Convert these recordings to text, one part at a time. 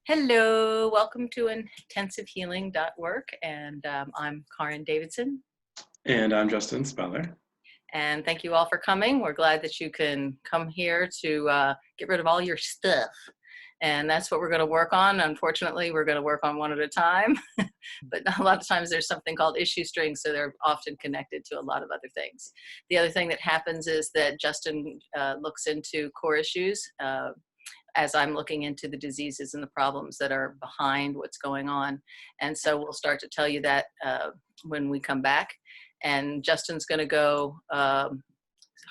Hello, welcome to intensivehealing.work, and I'm Karin Davidson. And I'm Justin Speller. And thank you all for coming. We're glad that you can come here to get rid of all your stuff. And that's what we're going to work on. Unfortunately, we're going to work on one at a time. But a lot of times there's something called issue strings, so they're often connected to a lot of other things. The other thing that happens is that Justin looks into core issues as I'm looking into the diseases and the problems that are behind what's going on. And so we'll start to tell you that when we come back. And Justin's going to go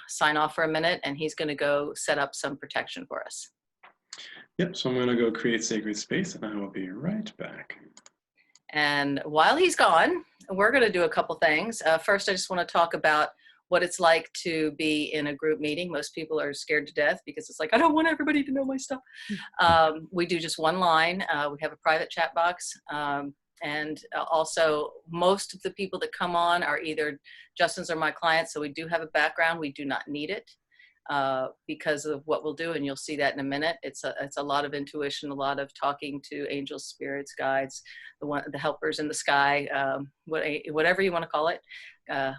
sign off for a minute, and he's going to go set up some protection for us. Yep, so I'm going to go create sacred space, and I will be right back. And while he's gone, we're going to do a couple things. First, I just want to talk about what it's like to be in a group meeting. Most people are scared to death because it's like, I don't want everybody to know my stuff. We do just one line. We have a private chat box. And also, most of the people that come on are either Justin's or my clients, so we do have a background. We do not need it because of what we'll do, and you'll see that in a minute. It's a lot of intuition, a lot of talking to angels, spirits, guides, the helpers in the sky, whatever you want to call it.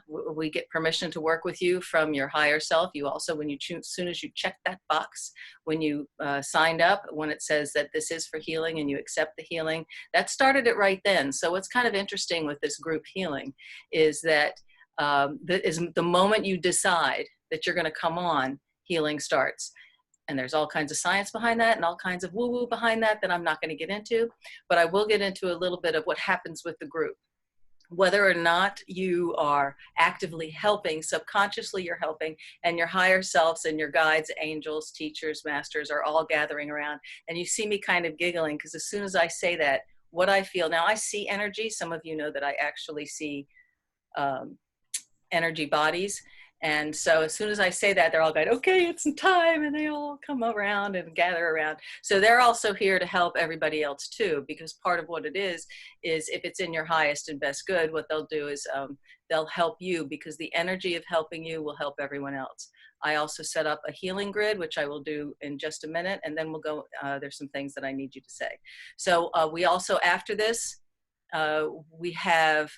We get permission to work with you from your higher self. You also, when you choose, as soon as you check that box, when you signed up, when it says that this is for healing and you accept the healing, that started it right then. So what's kind of interesting with this group healing is that the moment you decide that you're going to come on, healing starts. And there's all kinds of science behind that and all kinds of woo-woo behind that I'm not going to get into, but I will get into a little bit of what happens with the group. Whether or not you are actively helping, subconsciously you're helping, and your higher selves and your guides, angels, teachers, masters are all gathering around. And you see me kind of giggling because as soon as I say that, what I feel, now I see energy. Some of you know that I actually see energy bodies. And so as soon as I say that, they're all going, okay, it's time. And they all come around and gather around. So they're also here to help everybody else too, because part of what it is if it's in your highest and best good, what they'll do is they'll help you because the energy of helping you will help everyone else. I also set up a healing grid, which I will do in just a minute. And then we'll go, there's some things that I need you to say. So we also, after this, we have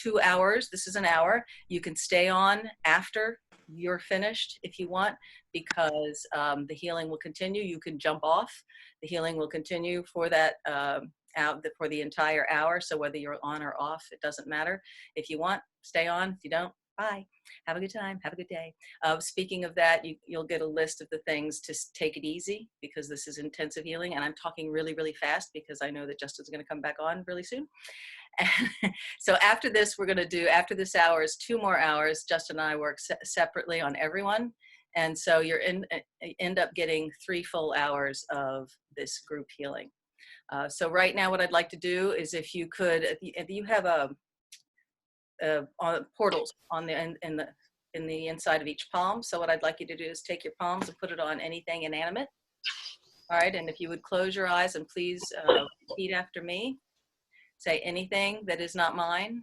2 hours. This is an hour. You can stay on after you're finished if you want, because the healing will continue. You can jump off. The healing will continue for that for the entire hour. So whether you're on or off, it doesn't matter. If you want, stay on. If you don't, bye. Have a good time. Have a good day. Speaking of that, you'll get a list of the things to take it easy because this is intensive healing. And I'm talking really, really fast because I know that Justin's going to come back on really soon. So after this, we're going to do, after this hour is 2 more hours. Justin and I work separately on everyone. And so you're end up getting 3 full hours of this group healing. So right now, what I'd like to do is if you could, if you have portals on in the inside of each palm. So what I'd like you to do is take your palms and put it on anything inanimate. All right. And if you would close your eyes and please repeat after me. Say anything that is not mine.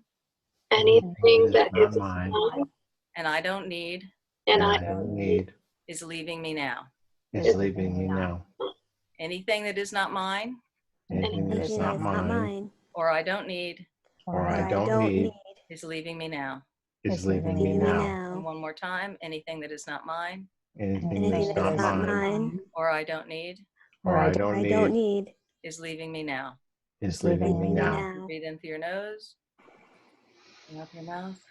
Anything that is not mine. And I don't need. And I don't need. Is leaving me now. Is leaving me now. Anything that is not mine. Anything that is not mine. Or I don't need. Or I don't need. Is leaving me now. Is leaving me now. And one more time. Anything that is not mine. Anything that is not mine. Or I don't need. Or I don't need. Is leaving me now. Is leaving me now. Breathe in through your nose. And out your mouth.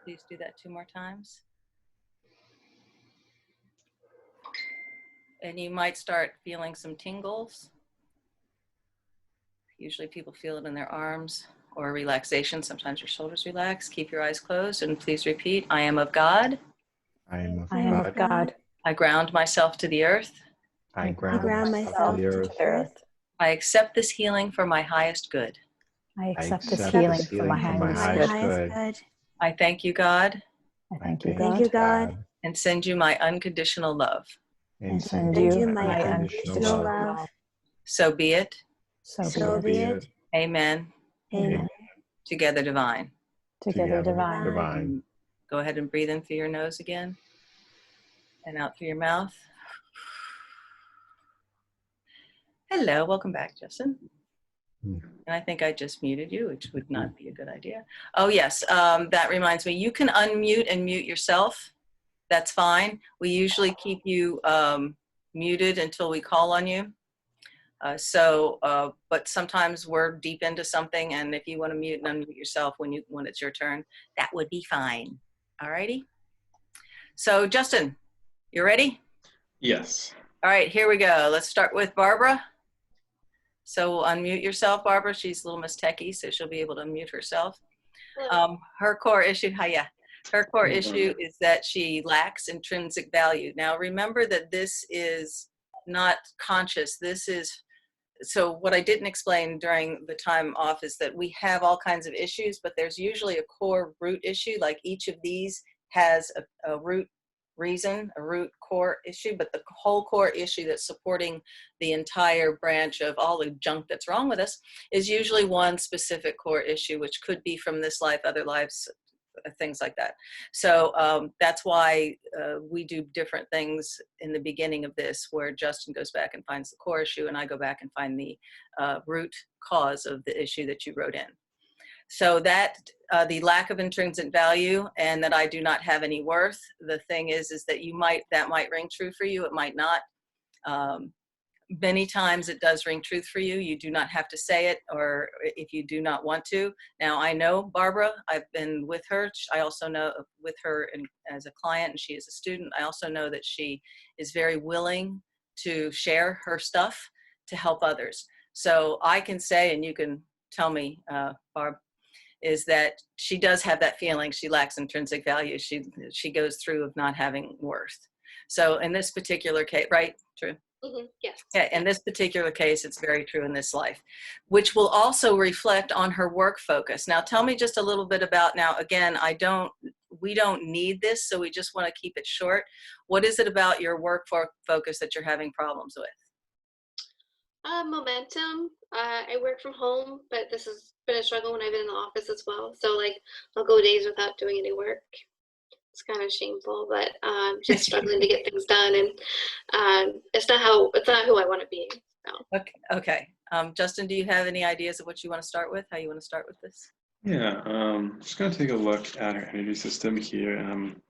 Please do that 2 more times. And you might start feeling some tingles. Usually people feel it in their arms or relaxation. Sometimes your shoulders relax. Keep your eyes closed and please repeat, I am of God. I am of God. I ground myself to the earth. I ground myself to the earth. I accept this healing for my highest good. I accept this healing for my highest good. I thank you, God. I thank you, God. And send you my unconditional love. And send you my unconditional love. So be it. So be it. Amen. Amen. Together divine. Together divine. Go ahead and breathe in through your nose again. And out through your mouth. Hello, welcome back, Justin. Hmm. And I think I just muted you, which would not be a good idea. Oh yes, that reminds me, you can unmute and mute yourself. That's fine. We usually keep you muted until we call on you. But sometimes we're deep into something, and if you want to mute and unmute yourself when it's your turn, that would be fine. All righty. So Justin, you ready? Yes. All right, here we go. Let's start with Barbara. So unmute yourself, Barbara. She's a little Miss Techie, so she'll be able to unmute herself. Her core issue, her core issue is that she lacks intrinsic value. Now remember that this is not conscious. This is, so what I didn't explain during the time off is that we have all kinds of issues, but there's usually a core root issue. Like each of these has a root reason, a root core issue, but the whole core issue that's supporting the entire branch of all the junk that's wrong with us is usually one specific core issue, which could be from this life, other lives, things like that. So that's why we do different things in the beginning of this, where Justin goes back and finds the core issue, and I go back and find the root cause of the issue that you wrote in. So that the lack of intrinsic value and that I do not have any worth, the thing is that that might ring true for you, it might not. Many times it does ring truth for you. You do not have to say it, or if you do not want to. Now I know Barbara, I've been with her. I also know with her as a client, and she is a student. I also know that she is very willing to share her stuff to help others. So I can say, and you can tell me, Barb, is that she does have that feeling she lacks intrinsic value. She goes through of not having worth. So in this particular case, right? True. Mm-hmm. Yes. Okay, in this particular case, it's very true in this life, which will also reflect on her work focus. Now, tell me just a little bit about, now, again, we don't need this, so we just want to keep it short. What is it about your work focus that you're having problems with? Momentum. I work from home, but this has been a struggle when I've been in the office as well. So like, I'll go days without doing any work. It's kind of shameful, but just struggling to get things done, and it's not who I want to be. So. Okay. Justin, do you have any ideas of what you want to start with? How you want to start with this? Yeah, just going to take a look at her energy system here. And I'm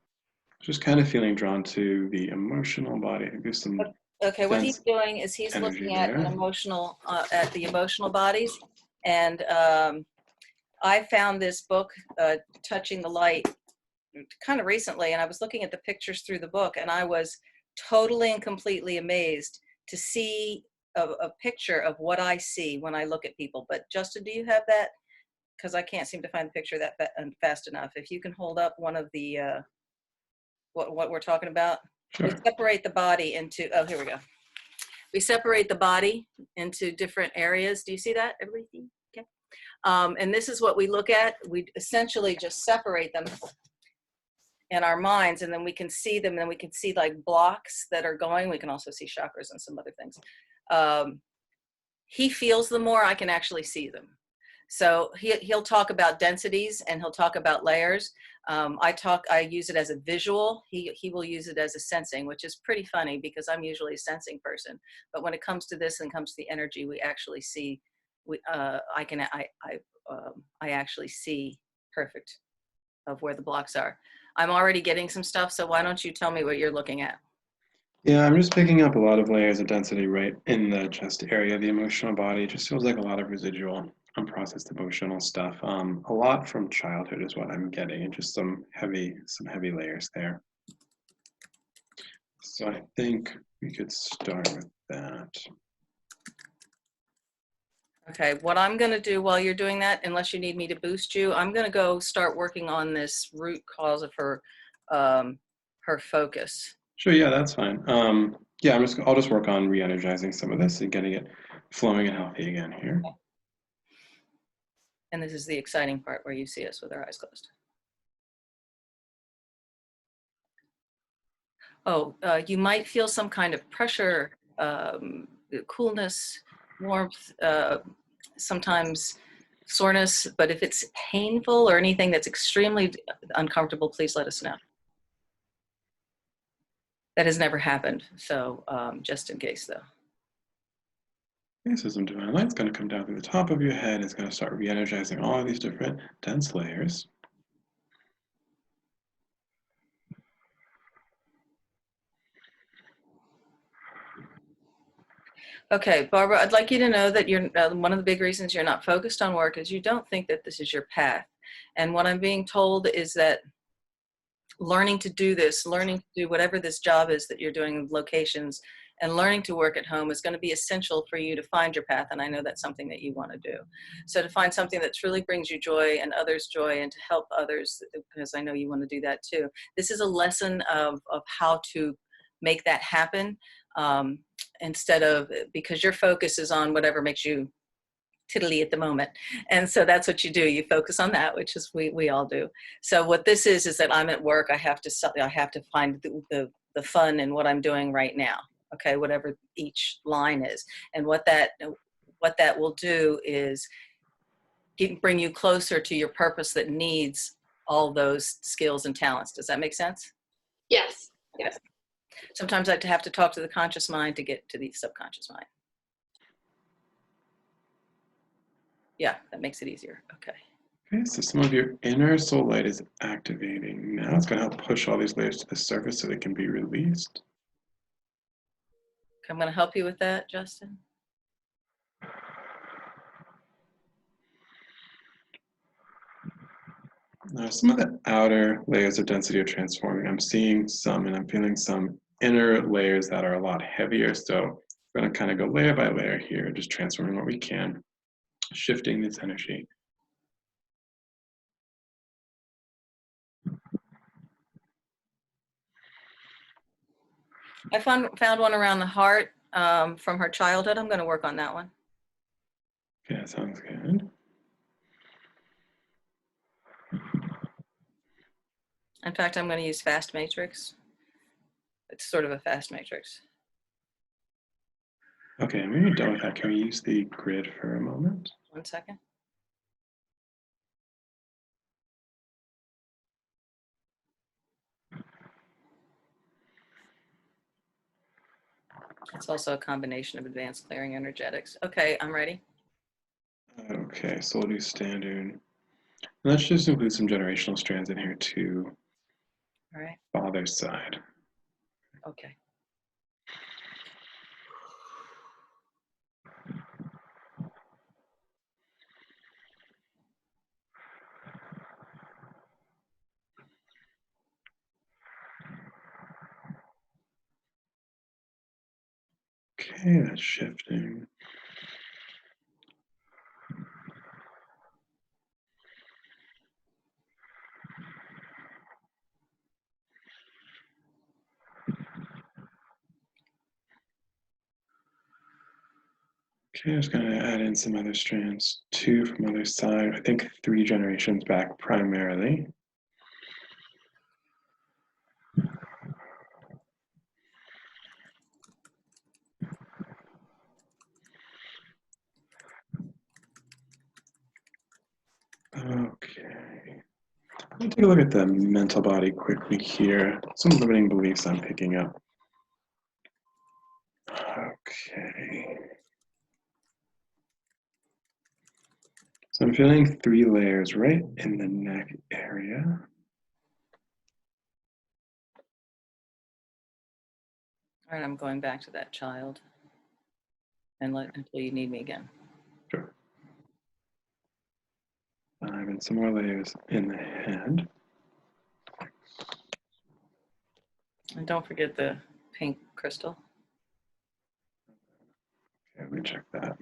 just kind of feeling drawn to the emotional body. There's some Okay, what he's doing is he's looking at an emotional, at the emotional bodies. And I found this book, Touching the Light, kind of recently, and I was looking at the pictures through the book, and I was totally and completely amazed to see a picture of what I see when I look at people. But Justin, do you have that? Because I can't seem to find the picture that fast enough. If you can hold up one of the, what we're talking about. Sure. We separate the body into, oh, here we go. We separate the body into different areas. Do you see that? Everybody see? Okay. And this is what we look at. We essentially just separate them in our minds, and then we can see them, and then we can see like blocks that are going. We can also see chakras and some other things. He feels them more, I can actually see them. So he'll talk about densities, and he'll talk about layers. I use it as a visual. He will use it as a sensing, which is pretty funny because I'm usually a sensing person. But when it comes to this and comes to the energy, we actually see, I actually see perfect of where the blocks are. I'm already getting some stuff, so why don't you tell me what you're looking at? Yeah, I'm just picking up a lot of layers of density right in the chest area of the emotional body. It just feels like a lot of residual unprocessed emotional stuff. A lot from childhood is what I'm getting, and just some heavy layers there. So I think we could start with that. Okay, what I'm going to do while you're doing that, unless you need me to boost you, I'm going to go start working on this root cause of her focus. Sure, yeah, that's fine. Yeah, I'll just work on re-energizing some of this and getting it flowing and healthy again here. Okay. And this is the exciting part where you see us with our eyes closed. Oh, you might feel some kind of pressure, coolness, warmth, sometimes soreness, but if it's painful or anything that's extremely uncomfortable, please let us know. That has never happened, so just in case though. Okay, so some divine light's going to come down through the top of your head. It's going to start re-energizing all of these different dense layers. Okay, Barbara, I'd like you to know that you're one of the big reasons you're not focused on work is you don't think that this is your path. And what I'm being told is that learning to do this, learning to do whatever this job is that you're doing in locations, and learning to work at home is going to be essential for you to find your path. And I know that's something that you want to do. So to find something that truly brings you joy and others joy, and to help others, because I know you want to do that too. This is a lesson of how to make that happen, instead of, because your focus is on whatever makes you tiddly at the moment. And so that's what you do. You focus on that, which is we all do. So what this is that I'm at work. I have to find the fun in what I'm doing right now. Okay, whatever each line is, and what that will do is bring you closer to your purpose that needs all those skills and talents. Does that make sense? Yes. Yes. Sometimes I have to talk to the conscious mind to get to the subconscious mind. Yeah, that makes it easier. Okay. Okay, so some of your inner soul light is activating. Now it's going to help push all these layers to the surface so they can be released. I'm going to help you with that, Justin. Now, some of the outer layers of density are transforming. I'm seeing some and I'm feeling some inner layers that are a lot heavier. So we're going to kind of go layer by layer here, just transforming what we can, shifting this energy. I found one around the heart from her childhood. I'm going to work on that one. Okay, that sounds good. In fact, I'm going to use fast matrix. It's sort of a fast matrix. Okay, when you're done with that, can we use the grid for a moment? 1 second. It's also a combination of advanced clearing energetics. Okay, I'm ready. Okay, so we'll do standard. Let's just include some generational strands in here too. All right. Father's side. Okay. Okay, that's shifting. Okay, I'm just going to add in some other strands, 2 from other side. I think 3 generations back primarily. Okay. Let me take a look at the mental body quickly here. Some limiting beliefs I'm picking up. Okay. So I'm feeling 3 layers right in the neck area. All right, I'm going back to that child until you need me again. Sure. And some more layers in the head. And don't forget the pink crystal. Okay, let me check that.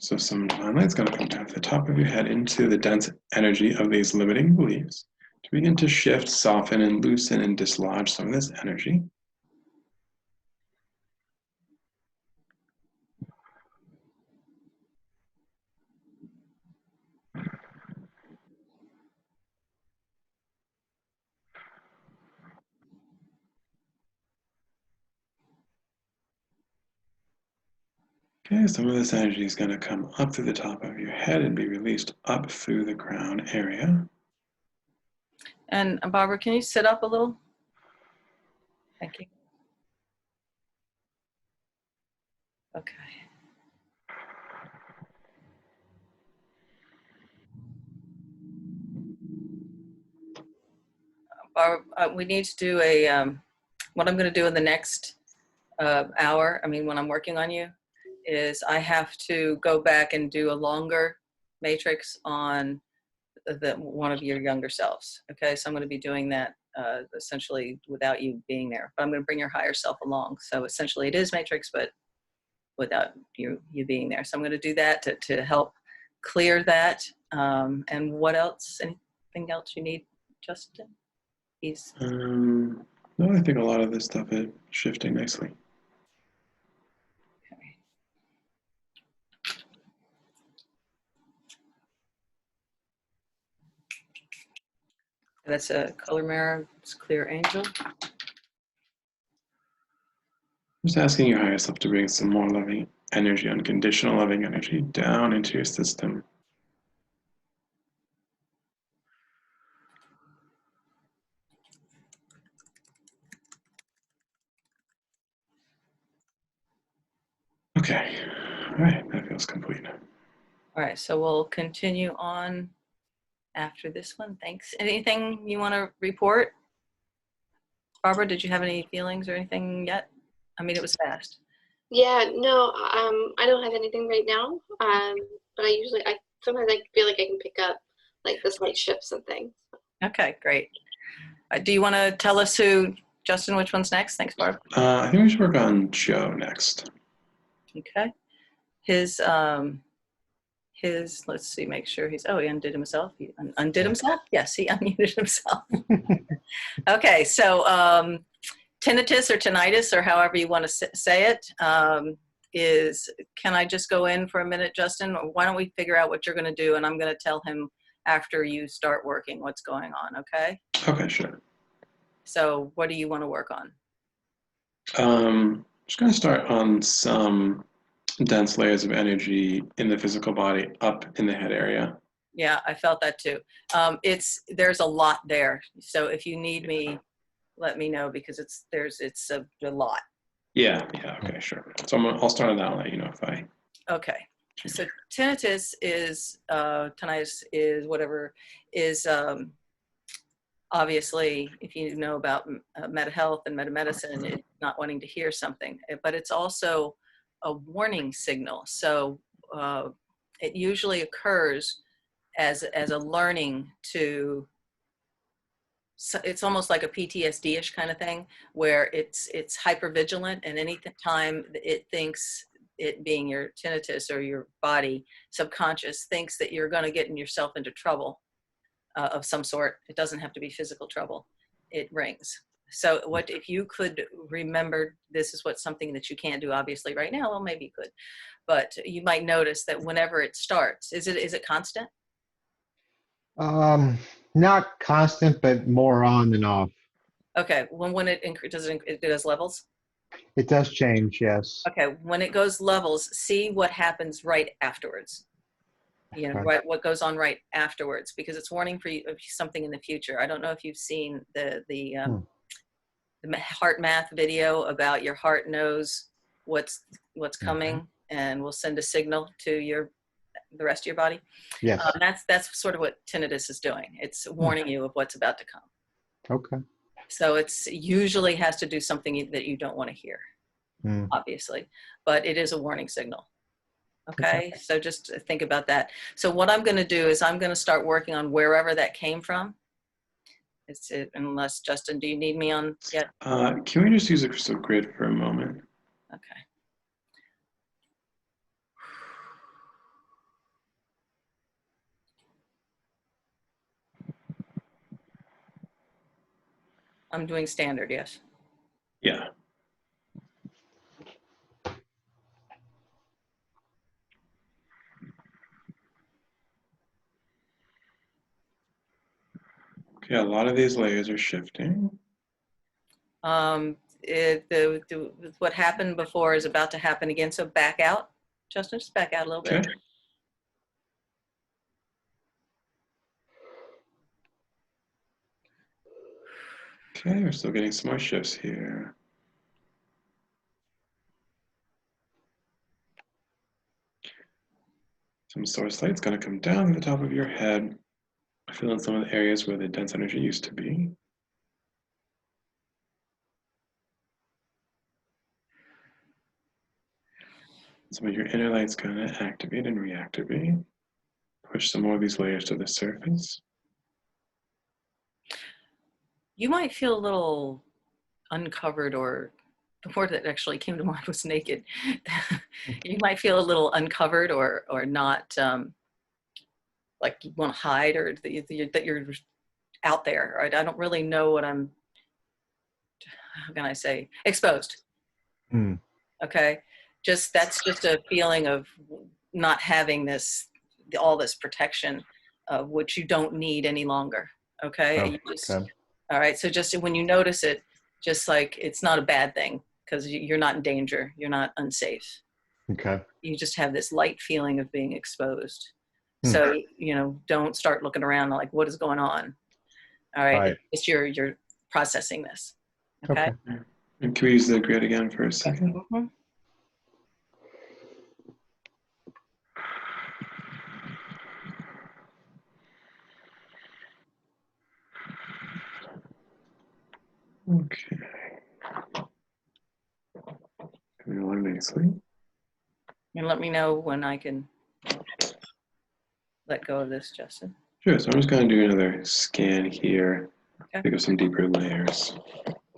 So some light's going to come down to the top of your head into the dense energy of these limiting beliefs to begin to shift, soften, and loosen and dislodge some of this energy. Okay, some of this energy is going to come up through the top of your head and be released up through the crown area. And Barbara, can you sit up a little? Thank you. Okay. We need to do what I'm going to do in the next hour, when I'm working on you, is I have to go back and do a longer matrix on one of your younger selves. Okay, so I'm going to be doing that essentially without you being there, but I'm going to bring your higher self along. So essentially it is matrix, but without you being there. So I'm going to do that to help clear that. And what else? Anything else you need, Justin? No, I think a lot of this stuff is shifting nicely. Okay. That's a color mirror. It's clear angel. Just asking your higher self to bring some more loving energy, unconditional loving energy, down into your system. Okay, all right, that feels complete. All right, so we'll continue on after this one. Thanks. Anything you want to report? Barbara, did you have any feelings or anything yet? It was fast. Yeah, no, I don't have anything right now. But I sometimes I feel like I can pick up like the slight shifts and things. Okay, great. Do you want to tell us Justin, which one's next? Thanks, Barb. I think we should work on Joe next. Okay. His, let's see, make sure he undid himself. He undid himself? Yes, he unmuted himself. Okay, so tinnitus or tinnitus, or however you want to say it, can I just go in for a minute, Justin? Why don't we figure out what you're going to do, and I'm going to tell him after you start working what's going on, okay? Okay, sure. So what do you want to work on? Just going to start on some dense layers of energy in the physical body up in the head area. Yeah, I felt that too. There's a lot there. So if you need me, let me know, because it's a lot. Yeah, okay, sure. So I'll start on that and let you know if I... Okay. So tinnitus is obviously, if you know about meta health and meta medicine, it's not wanting to hear something, but it's also a warning signal. So it usually occurs as a learning to, so it's almost like a PTSD-ish kind of thing, where it's hypervigilant, and any time it thinks, it being your tinnitus or your body subconscious thinks that you're going to get yourself into trouble of some sort. It doesn't have to be physical trouble. It rings. So what if you could remember, this is something that you can't do obviously right now, well, maybe you could, but you might notice that whenever it starts, is it constant? Not constant, but more on and off. Okay, when it does levels? It does change, yes. Okay, when it goes levels, see what happens right afterwards. Right, what goes on right afterwards, because it's warning for you of something in the future. I don't know if you've seen the heart math video about your heart knows what's coming and will send a signal to the rest of your body. Yes. That's sort of what tinnitus is doing. It's warning you of what's about to come. Okay. So it's usually has to do something that you don't want to hear, obviously, but it is a warning signal. Okay, so just think about that. So what I'm going to do is I'm going to start working on wherever that came from. Unless, Justin, do you need me on yet? Can we just use a crystal grid for a moment? Okay. I'm doing standard, yes. Yeah. Okay, a lot of these layers are shifting. What happened before is about to happen again, so back out. Justin, just back out a little bit. Okay. Okay, we're still getting some more shifts here. Some source light's going to come down to the top of your head, filling some of the areas where the dense energy used to be. Some of your inner light's going to activate and reactivate. Push some more of these layers to the surface. You might feel a little uncovered, or the word that actually came to mind was naked. You might feel a little uncovered or not like you want to hide, or that you're out there. Right? I don't really know what I'm, how can I say, exposed. Okay. That's just a feeling of not having all this protection, which you don't need any longer. Okay. All right. So just when you notice it, just like, it's not a bad thing, because you're not in danger. You're not unsafe. Okay. You just have this light feeling of being exposed. So, don't start looking around like, what is going on? All right. It's you're processing this. Okay. And can we use the grid again for a second? Mm-hmm. Okay. Coming along nicely. And let me know when I can let go of this, Justin. Sure, so I'm just going to do another scan here. Okay. Think of some deeper layers.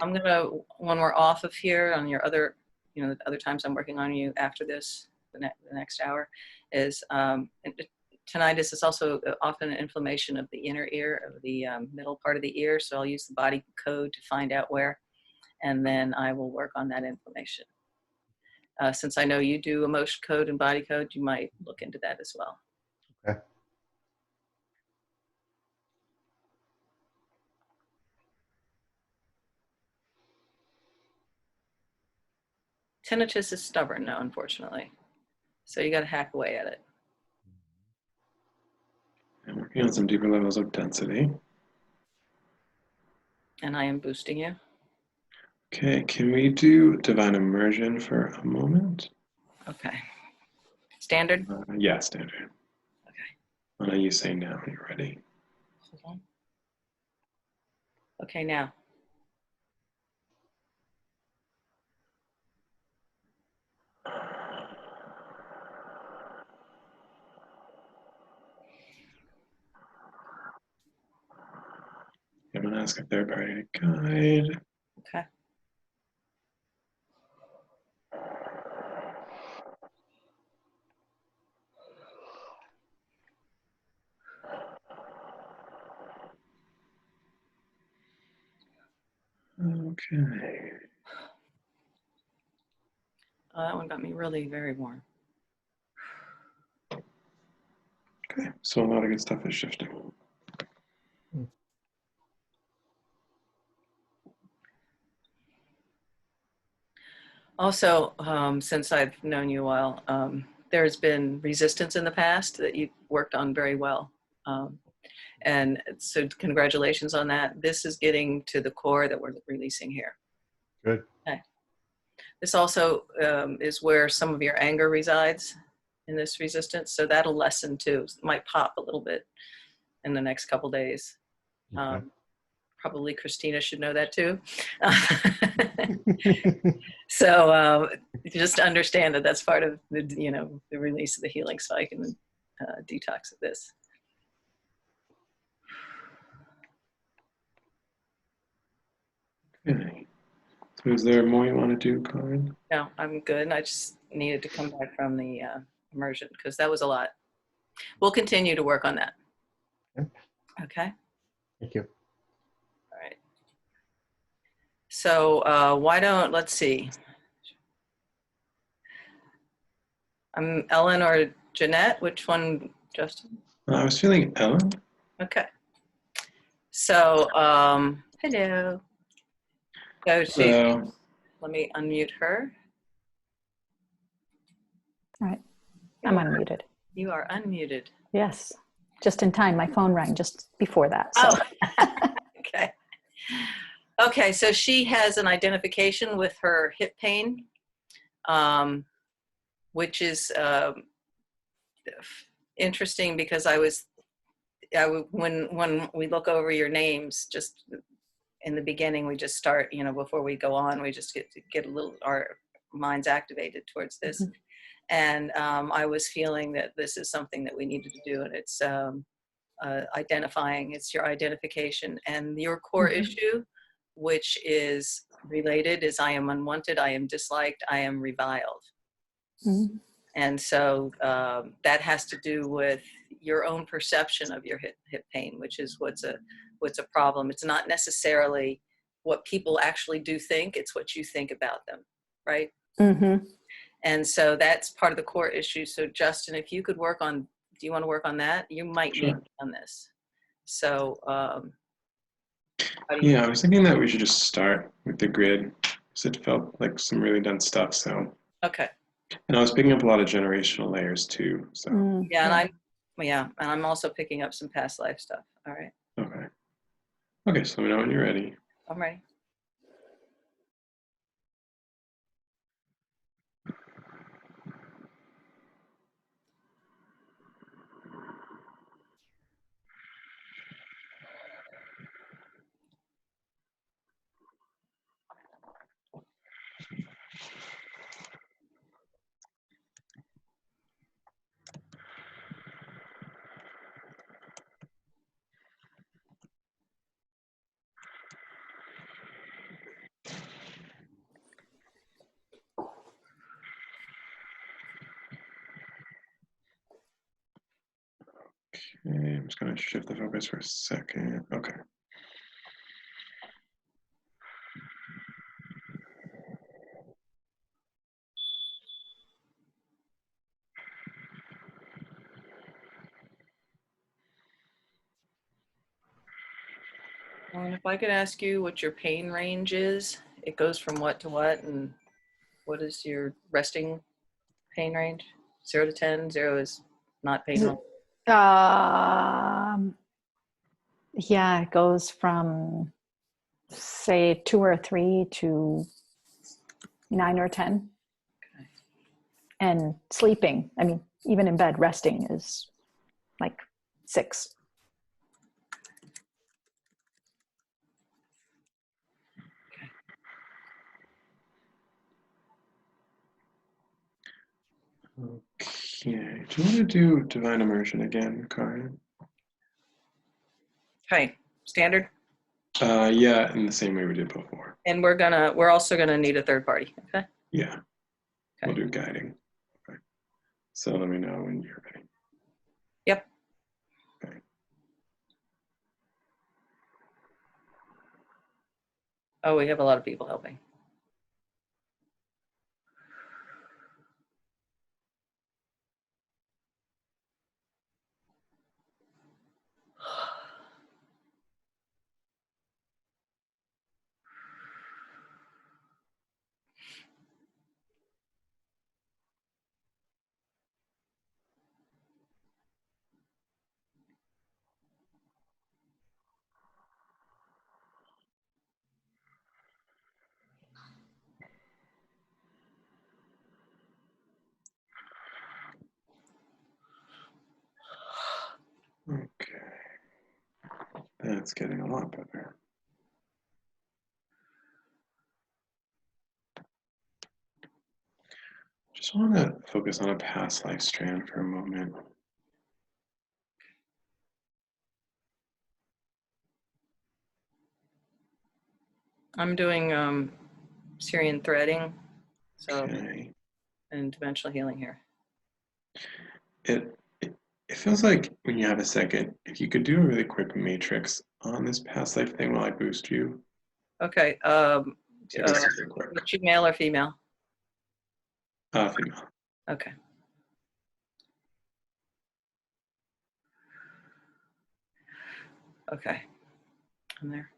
I'm going to, when we're off of here on your other, the other times I'm working on you after this, the next hour, is tinnitus is also often an inflammation of the inner ear, of the middle part of the ear. So I'll use the body code to find out where, and then I will work on that inflammation. Since I know you do emotion code and body code, you might look into that as well. Okay. Tinnitus is stubborn, though, unfortunately. So you got to hack away at it. I'm working on some deeper levels of density. And I am boosting you. Okay, can we do divine immersion for a moment? Okay. Standard? Yeah, standard. Okay. Why don't you say now when you're ready? Hold on. Okay, now. I'm going to ask a third party to guide. Okay. Okay. That one got me really very warm. Okay, so a lot of good stuff is shifting. Also, since I've known you a while, there's been resistance in the past that you've worked on very well. And so congratulations on that. This is getting to the core that we're releasing here. Good. Okay. This also is where some of your anger resides in this resistance. So that'll lessen too. It might pop a little bit in the next couple days. Okay. Probably Christina should know that too. So just understand that that's part of the, the release of the healing spike and the detox of this. Okay. So is there more you want to do, Karin? No, I'm good. I just needed to come back from the immersion because that was a lot. We'll continue to work on that. Okay. Thank you. All right. So let's see. Ellen or Jeanette, which one, Justin? I was feeling Ellen. Okay. So, hello. Let me unmute her. All right. I'm unmuted. You are unmuted. Yes, just in time. My phone rang just before that. So. Oh, okay. Okay, so she has an identification with her hip pain, which is interesting because when we look over your names, just in the beginning, we just start, before we go on, we just get a little, our minds activated towards this. Mm-hmm. And I was feeling that this is something that we needed to do, and it's identifying, it's your identification. And your core mm-hmm. issue, which is related, is I am unwanted, I am disliked, I am reviled. Mm-hmm. And so that has to do with your own perception of your hip pain, which is what's a problem. It's not necessarily what people actually do think, it's what you think about them, right? Mm-hmm. And so that's part of the core issue. So Justin, if you could work on, do you want to work on that? You might Sure. need on this. So yeah, I was thinking that we should just start with the grid because it felt like some really dense stuff. So okay. And I was picking up a lot of generational layers too. So and I'm also picking up some past life stuff. All right. Okay, so let me know when you're ready. I'm ready. Okay, I'm just going to shift the focus for a second. Okay. And if I could ask you what your pain range is, it goes from what to what, and what is your resting pain range? 0 to 10. 0 is not painful. Yeah, it goes from say 2 or 3 to 9 or 10. Okay. And sleeping, I mean, even in bed, resting is like 6. Okay, do you want to do divine immersion again, Karin? Okay, standard? Yeah, in the same way we did before. And we're also gonna need a third party, okay? Yeah, okay. We'll do guiding. Okay, so let me know when you're ready. Yep. Okay. Oh, we have a lot of people helping. Okay, that's getting a lot better. Just want to focus on a past life strand for a moment. I'm doing Syrian threading, so Okay. and dimensional healing here. It feels like when you have a second, if you could do a really quick matrix on this past life thing while I boost you. Okay. What's you, male or female? Female. Okay. Okay. I'm there.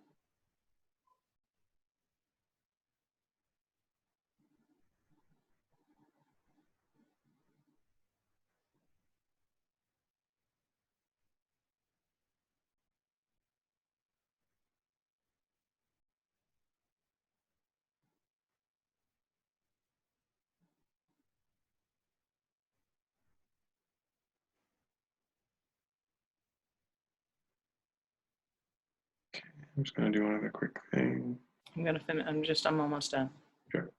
I'm just going to do one other quick thing. I'm gonna finish. I'm almost done. Sure.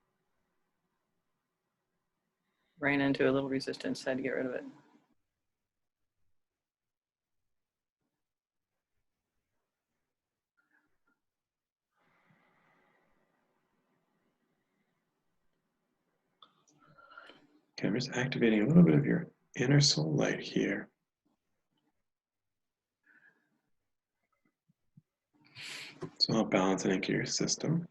Ran into a little resistance. Had to get rid of it. Okay, I'm just activating a little bit of your inner soul light here. So I'll balance and anchor your system.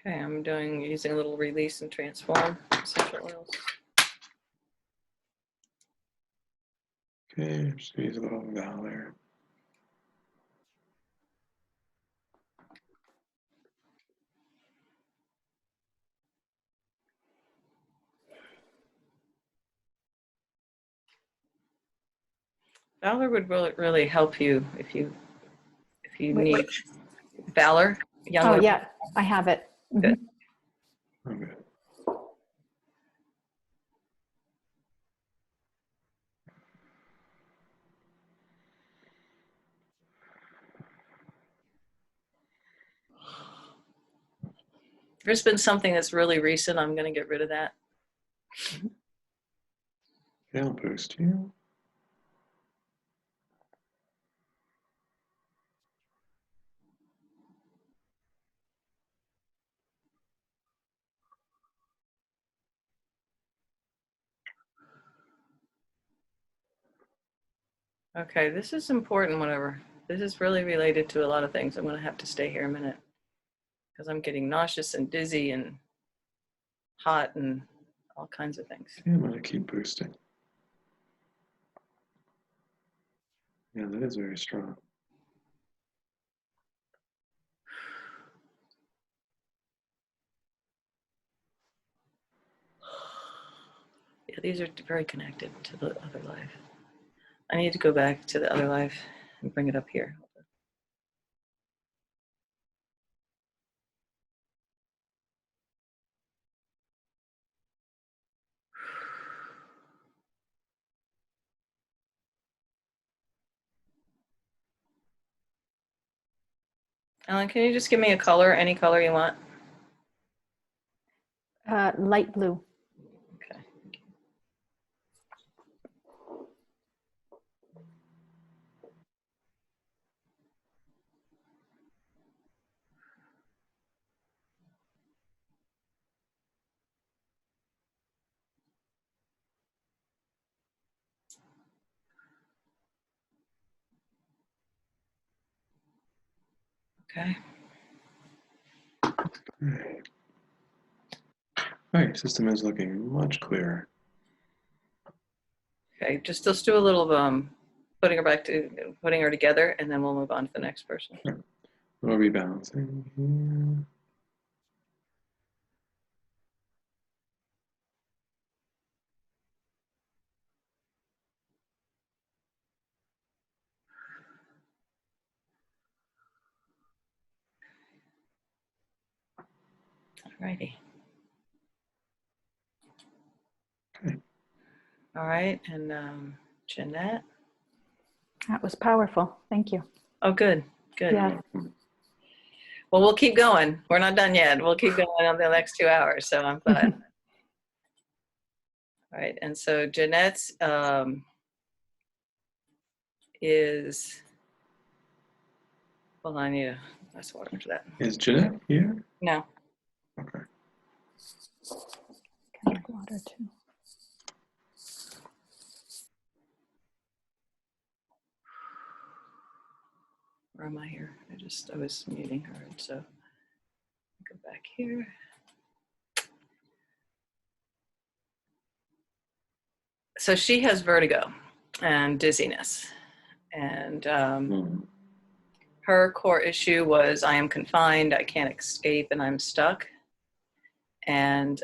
Okay, I'm using a little release and transform essential oils. Okay, I'm just going to use a little valor. Valor would really help you if you Wait, need Valor. Young Oh, women. yeah, I have it. Good. Okay. There's been something that's really recent. I'm going to get rid of that. Okay, I'll boost you. Okay, this is important. Whatever. This is really related to a lot of things. I'm going to have to stay here a minute because I'm getting nauseous and dizzy and hot and all kinds of things. Okay, I'm going to keep boosting. Yeah, that is very strong. Yeah, these are very connected to the other life. I need to go back to the other life and bring it up here. Ellen, can you just give me a color, any color you want? Light blue. Okay. Okay. All right, system is looking much clearer. Okay, just let's do a little putting her together, and then we'll move on to the next person. We'll be balancing here. Alrighty. Okay. All right, and Jeanette. That was powerful. Thank you. Oh, good, good. Yeah. Well, we'll keep going. We're not done yet. We'll keep going on the next 2 hours. So I'm glad. All right, and so Jeanette's is. Well, I need a glass of water for that. Is Jeanette here? No. Okay. Can I have water too? Where am I here? I was muting her, so go back here. So she has vertigo and dizziness, and her core issue was I am confined, I can't escape, and I'm stuck. And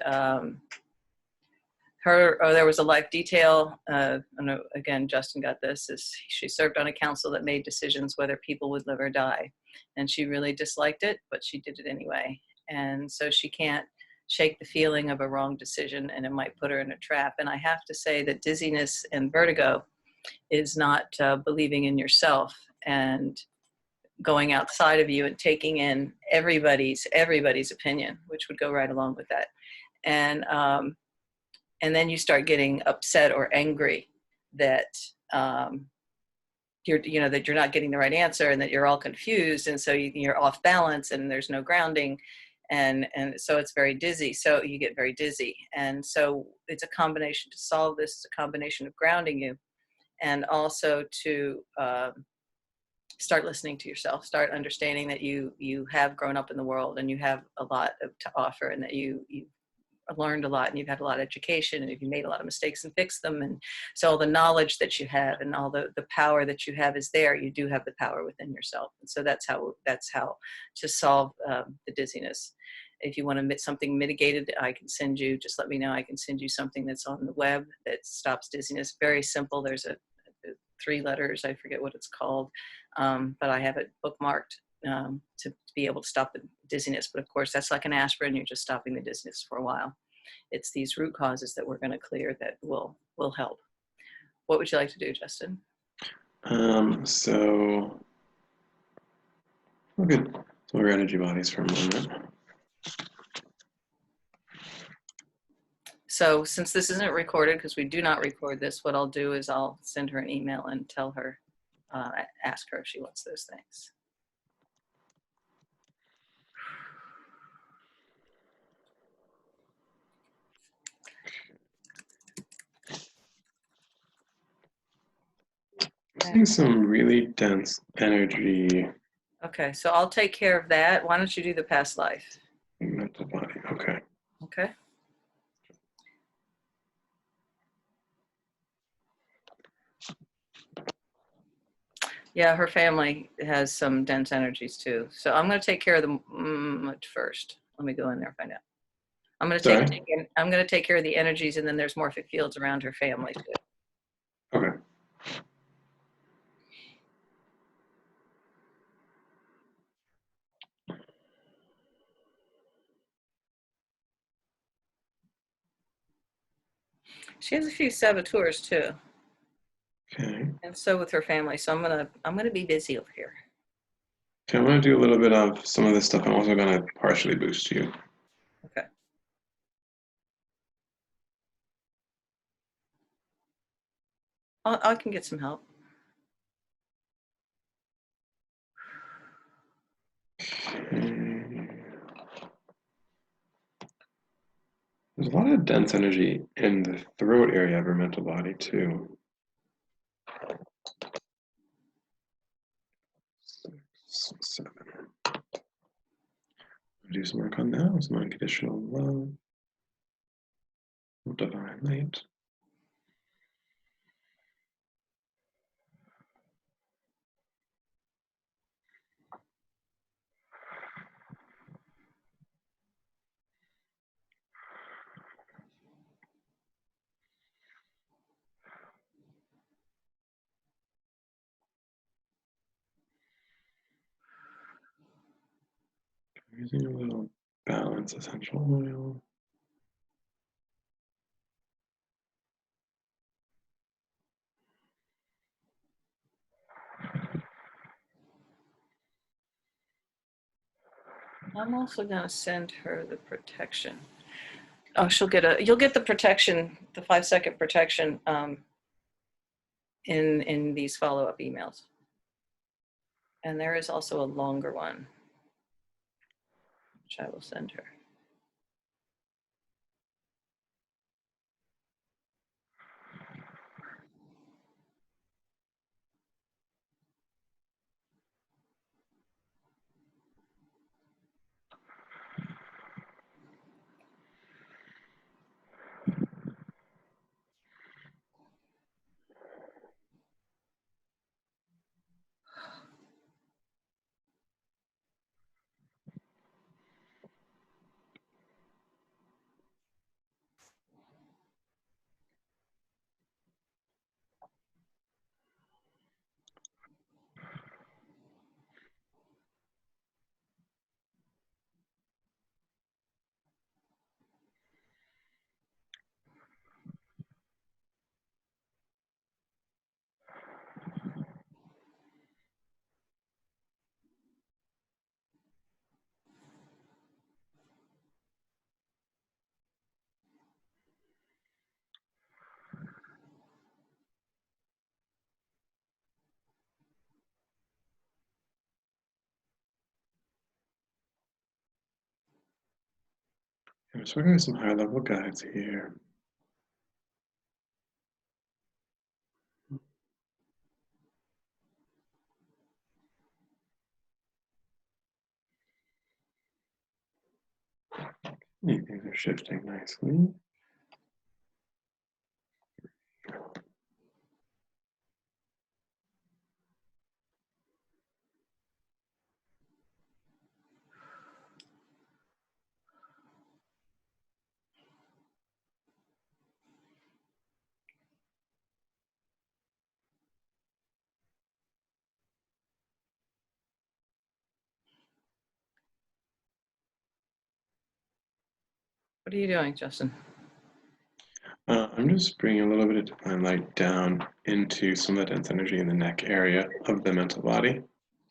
there was a life detail. Again, Justin got this. She served on a council that made decisions whether people would live or die, and she really disliked it, but she did it anyway. And so she can't shake the feeling of a wrong decision, and it might put her in a trap. And I have to say that dizziness and vertigo is not believing in yourself and going outside of you and taking in everybody's opinion, which would go right along with that. And then you start getting upset or angry that that you're not getting the right answer, and that you're all confused, and so you're off balance, and there's no grounding, and so it's very dizzy. So you get very dizzy, and so it's a combination to solve this. It's a combination of grounding you, and also to start listening to yourself, start understanding that you have grown up in the world, and you have a lot to offer, and that you've learned a lot, and you've had a lot of education, and you've made a lot of mistakes and fixed them. And so all the knowledge that you have and all the power that you have is there. You do have the power within yourself. And so that's how to solve the dizziness. If you want to something mitigated, I can send you, just let me know. I can send you something that's on the web that stops dizziness. Very simple. There's a 3 letters. I forget what it's called, but I have it bookmarked to be able to stop the dizziness. But of course, that's like an aspirin. You're just stopping the dizziness for a while. It's these root causes that we're going to clear that will help. What would you like to do, Justin? So look at some of your energy bodies for a moment. So since this isn't recorded, because we do not record this, what I'll do is I'll send her an email and tell her, ask her if she wants those things. I'm seeing some really dense energy. Okay, so I'll take care of that. Why don't you do the past life? Mental body. Okay. Okay. Yeah, her family has some dense energies too. So I'm going to take care of them first. Let me go in there and find out. I'm going to take care of the energies, and then there's morphic fields around her family too. Okay. She has a few saboteurs too, Okay. and so with her family. So I'm gonna be busy over here. Okay, I'm going to do a little bit of some of this stuff. I'm also going to partially boost you. Okay. I can get some help. Okay. There's a lot of dense energy in the throat area of her mental body too. 6, 7. Do some work on that. Some unconditional love, divine light. Using a little balance essential oil. I'm also gonna send her the protection. Oh, you'll get the protection, the 5-second protection, in these follow-up emails. And there is also a longer one, which I will send her. I'm just working with some higher level guides here. Things are shifting nicely. What are you doing, Justin? I'm just bringing a little bit of divine light down into some of the dense energy in the neck area of the mental body.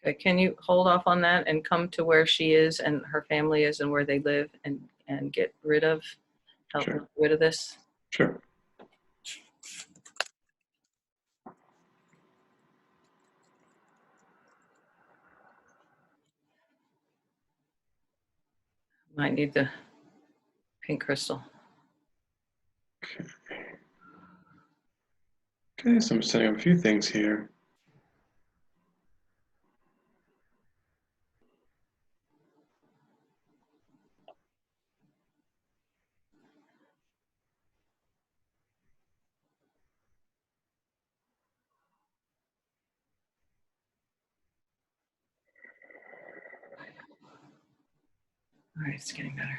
Okay, can you hold off on that and come to where she is and her family is and where they live and get rid of, help Sure. them get rid of this? Sure. Might need the pink crystal. Okay. Okay, so I'm setting up a few things here. All right, it's getting better.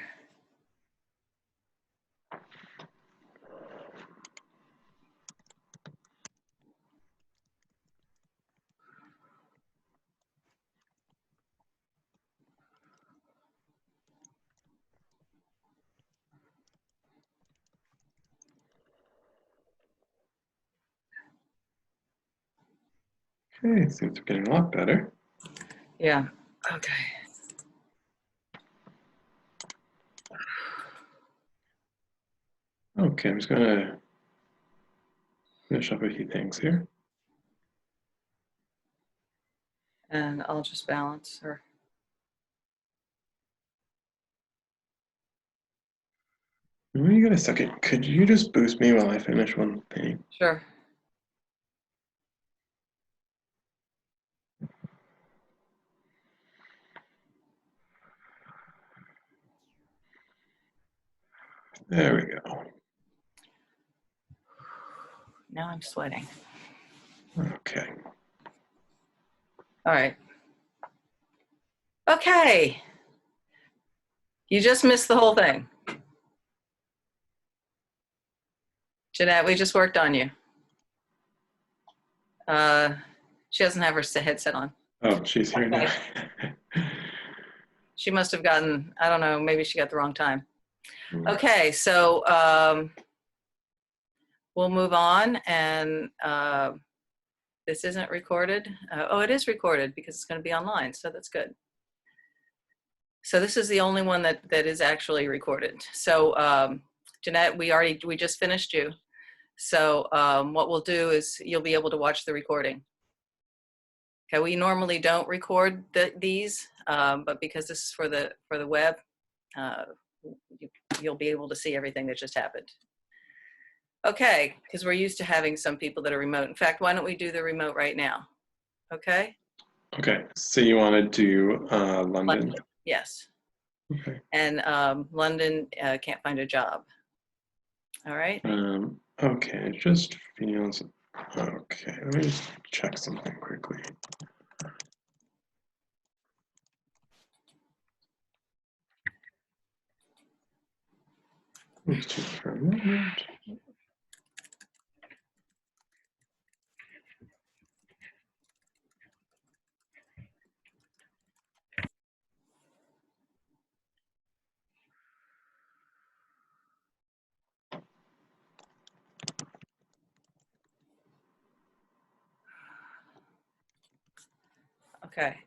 Okay, seems we're getting a lot better. Yeah, okay. Okay, I'm just gonna finish up a few things here. And I'll just balance her. When you get a second, could you just boost me while I finish one thing? Sure. There we go. Now I'm sweating. Okay. All right. Okay. You just missed the whole thing. Jeanette, we just worked on you. She doesn't have her headset on. Oh, she's here now. She must have gotten, I don't know, maybe she got the wrong time. Hmm. Okay, so we'll move on, and this isn't recorded. Oh, it is recorded because it's going to be online, so that's good. So this is the only one that is actually recorded. So Jeanette, we just finished you. So what we'll do is you'll be able to watch the recording. Okay, we normally don't record these, but because this is for the web, you'll be able to see everything that just happened. Okay, because we're used to having some people that are remote. In fact, why don't we do the remote right now? Okay? Okay, so you want to do London? London, yes. Okay. And London can't find a job. All right? Okay, it just feels, okay, let me just check something quickly. Just for a moment. Okay.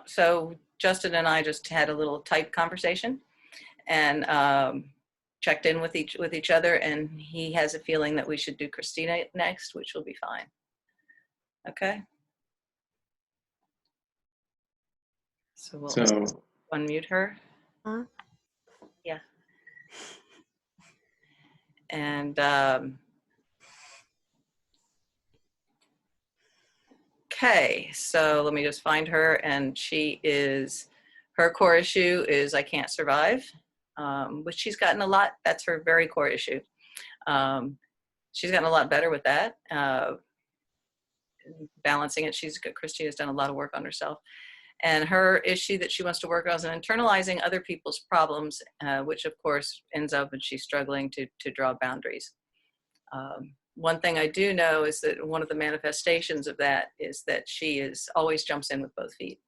So Justin and I just had a little type conversation and checked in with each other, and he has a feeling that we should do Christina next, which will be fine. Okay. So we'll unmute her. Huh? Yeah. And okay, so let me just find her. And her core issue is I can't survive, which she's gotten a lot. That's her very core issue. She's gotten a lot better with that. Balancing it. Christy has done a lot of work on herself. And her issue that she wants to work on is internalizing other people's problems, which of course ends up in she's struggling to draw boundaries. One thing I do know is that one of the manifestations of that is that she always jumps in with both feet.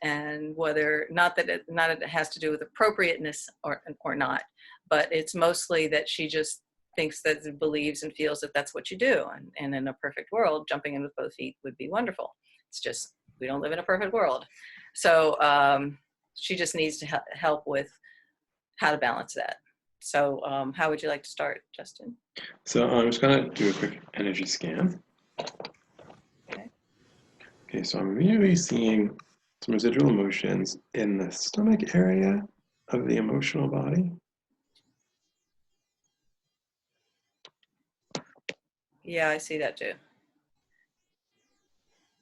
And whether, not that it has to do with appropriateness or not, but it's mostly that she just thinks that it believes and feels that that's what you do. And in a perfect world, jumping in with both feet would be wonderful. It's just, we don't live in a perfect world. So she just needs to help with how to balance that. So how would you like to start, Justin? So I'm just going to do a quick energy scan. Okay. Okay, so I'm immediately seeing some residual emotions in the stomach area of the emotional body. Yeah, I see that too.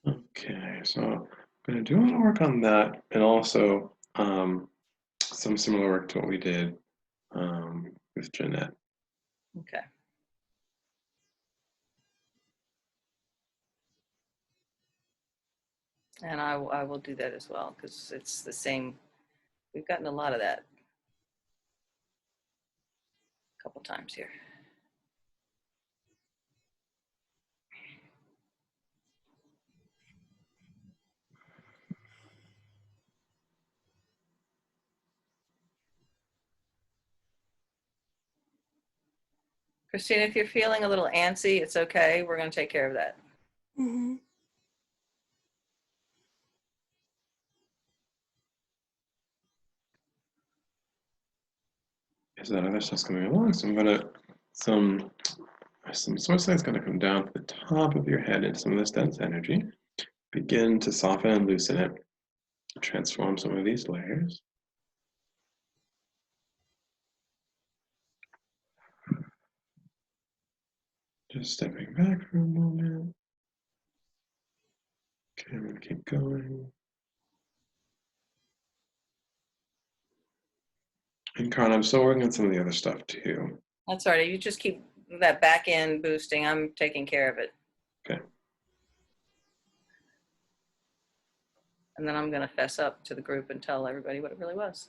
Okay, so I'm going to do a little work on that, and also some similar work to what we did with Jeanette. Okay. And I will do that as well, because it's the same. We've gotten a lot of that a couple times here. Christina, if you're feeling a little antsy, it's okay. We're going to take care of that. Mm-hmm. Is that other stuff's coming along? So I'm going to, some source light's going to come down to the top of your head into some of this dense energy. Begin to soften and loosen it. Transform some of these layers. Just stepping back for a moment. Okay, I'm going to keep going. And Karin, I'm still working on some of the other stuff too. That's all right. You just keep that back end boosting. I'm taking care of it. Okay. And then I'm going to fess up to the group and tell everybody what it really was.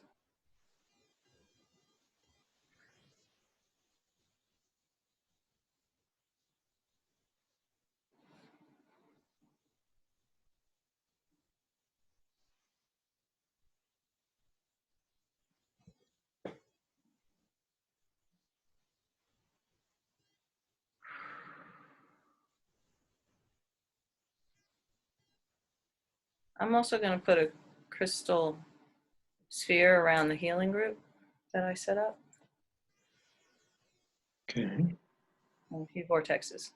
I'm also going to put a crystal sphere around the healing group that I set up. Okay. And a few vortexes.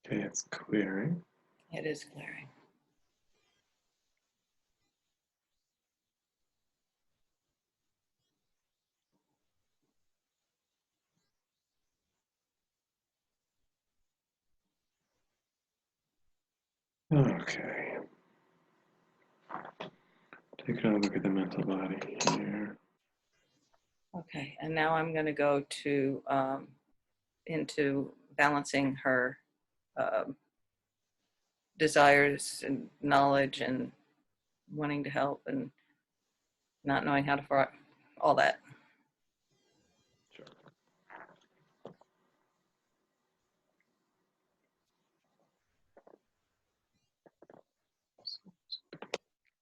Okay, it's clearing. It is clearing. Okay. Take another look at the mental body here. Okay, and now I'm going to go to into balancing her desires and knowledge and wanting to help and not knowing how to all that. Sure.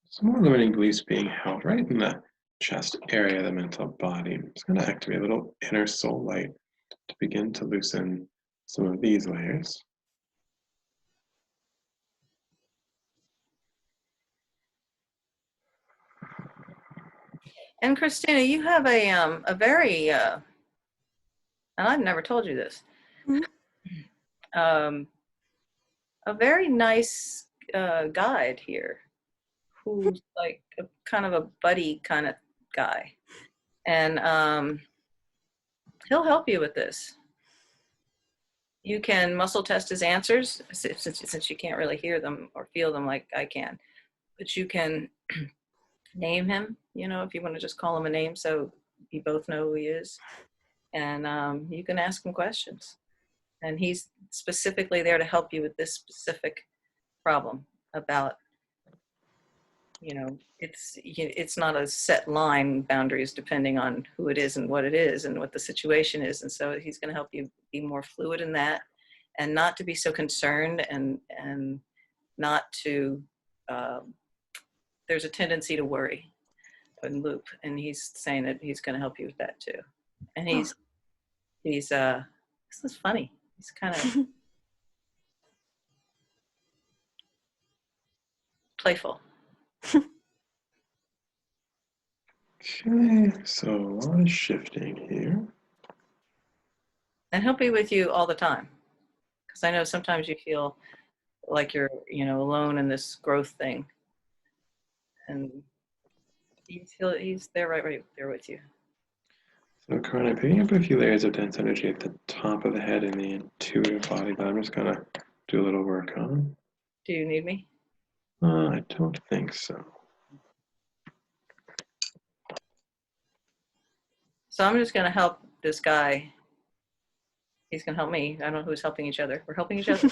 Some more limiting beliefs being held right in the chest area of the mental body. I'm just going to activate a little inner soul light to begin to loosen some of these layers. And Christina, you have a very and I've never told you this, a very nice guide here, who's like a kind of a buddy kind of guy, and he'll help you with this. You can muscle test his answers since you can't really hear them or feel them like I can, but you can name him, you know, if you want to just call him a name so you both know who he is. And you can ask him questions. And he's specifically there to help you with this specific problem about, you know, it's not a set line, boundaries depending on who it is and what it is and what the situation is. And so he's going to help you be more fluid in that and not to be so concerned and not to, there's a tendency to worry and loop. And he's saying that he's going to help you with that too. And he's this is funny. He's kind of playful. Okay, so a lot of shifting here. And he'll be with you all the time. Because I know sometimes you feel like you're, you know, alone in this growth thing. And he's there right there with you. So Karin, I'm picking up a few layers of dense energy at the top of the head and the intuitive body that I'm just going to do a little work on. Do you need me? I don't think so. So I'm just going to help this guy. He's going to help me. I don't know who's helping each other. We're helping each other.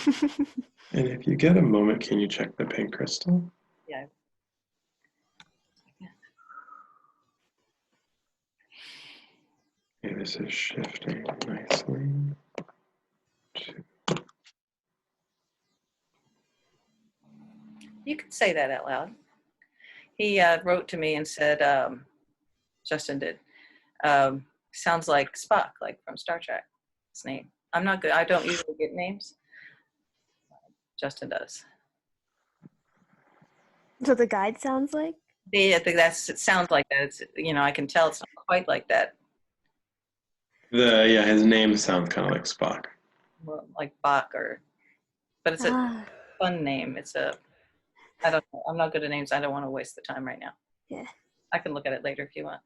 And if you get a moment, can you check the pink crystal? Yeah. Okay, this is shifting nicely. You can say that out loud. He wrote to me and said, Justin did, sounds like Spock, like from Star Trek, his name. I'm not good. I don't usually get names. Justin does. So the guide sounds like? Yeah, I think it sounds like that. It's, you know, I can tell it's not quite like that. Yeah, his name sounds kind of like Spock. Well, like Bach but it's a fun name. I don't know. I'm not good at names. I don't want to waste the time right now. Yeah. I can look at it later if you want.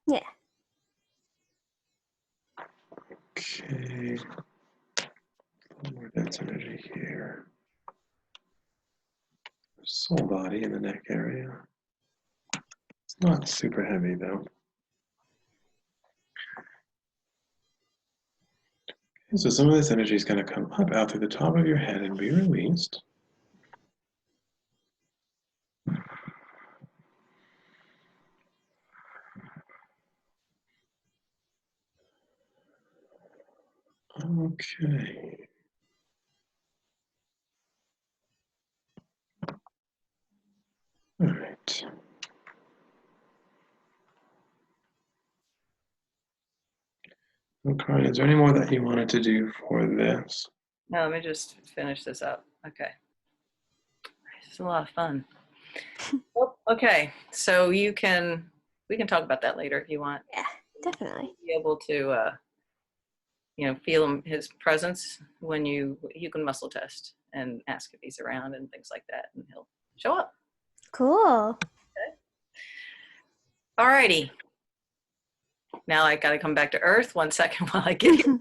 Yeah. Okay. A little more dense energy here. Soul body in the neck area. It's not super heavy though. Okay, so some of this energy is going to come up out through the top of your head and be released. Okay. All right. So Karin, is there any more that you wanted to do for this? No, let me just finish this up. Okay. It's a lot of fun. Okay, so we can talk about that later if you want. Yeah, definitely. Be able to, you know, feel his presence when you can muscle test and ask if he's around and things like that, and he'll show up. Cool. Alrighty. Now I got to come back to Earth 1 second while I get here.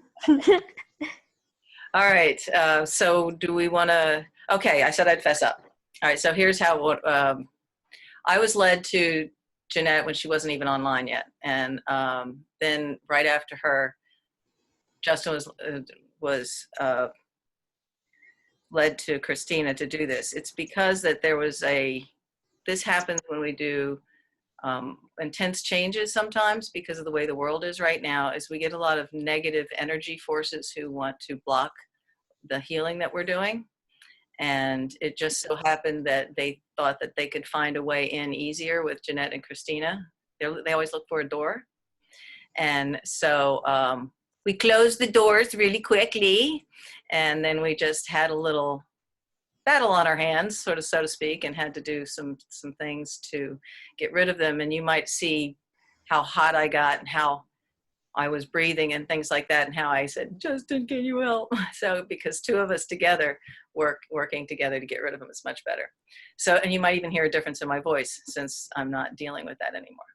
All right. So do we want to? Okay, I said I'd fess up. All right, so here's how I was led to Jeanette when she wasn't even online yet. And then right after her, Justin was led to Christina to do this. It's because that there was this happens when we do intense changes sometimes because of the way the world is right now, is we get a lot of negative energy forces who want to block the healing that we're doing. And it just so happened that they thought that they could find a way in easier with Jeanette and Christina. They always look for a door. And so we closed the doors really quickly. And then we just had a little battle on our hands, sort of, so to speak, and had to do some things to get rid of them. And you might see how hot I got and how I was breathing and things like that, and how I said, Justin, can you help? So because two of us together working together to get rid of them is much better. So, and you might even hear a difference in my voice since I'm not dealing with that anymore.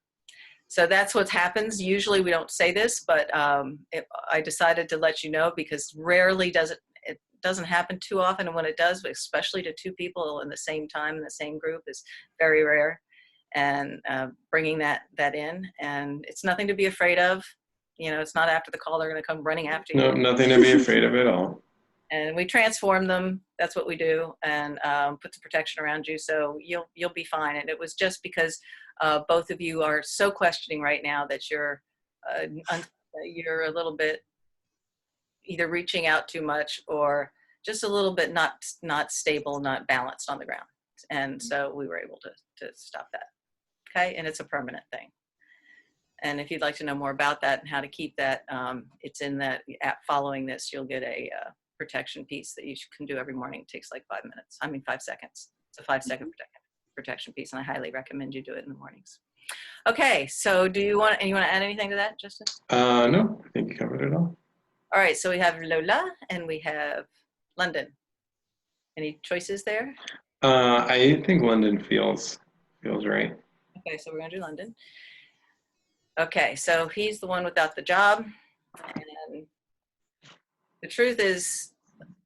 So that's what happens. Usually we don't say this, but I decided to let you know because rarely it doesn't happen too often. And when it does, especially to two people in the same time in the same group, is very rare. And bringing that in, and it's nothing to be afraid of. You know, it's not after the call they're going to come running after you. No, nothing to be afraid of at all. And we transform them. That's what we do, and put the protection around you, so you'll be fine. And it was just because both of you are so questioning right now that you're a little bit either reaching out too much or just a little bit not stable, not balanced on the ground. And so we were able to stop that. Okay, and it's a permanent thing. And if you'd like to know more about that and how to keep that, it's in that app. Following this, you'll get a protection piece that you can do every morning. It takes like 5 seconds. It's a 5-second protection piece, and I highly recommend you do it in the mornings. Okay, so do you want to add anything to that, Justin? No, I think you covered it all. All right, so we have Lola and we have London. Any choices there? I think London feels right. Okay, so we're gonna do London. Okay, so he's the one without the job, and the truth is,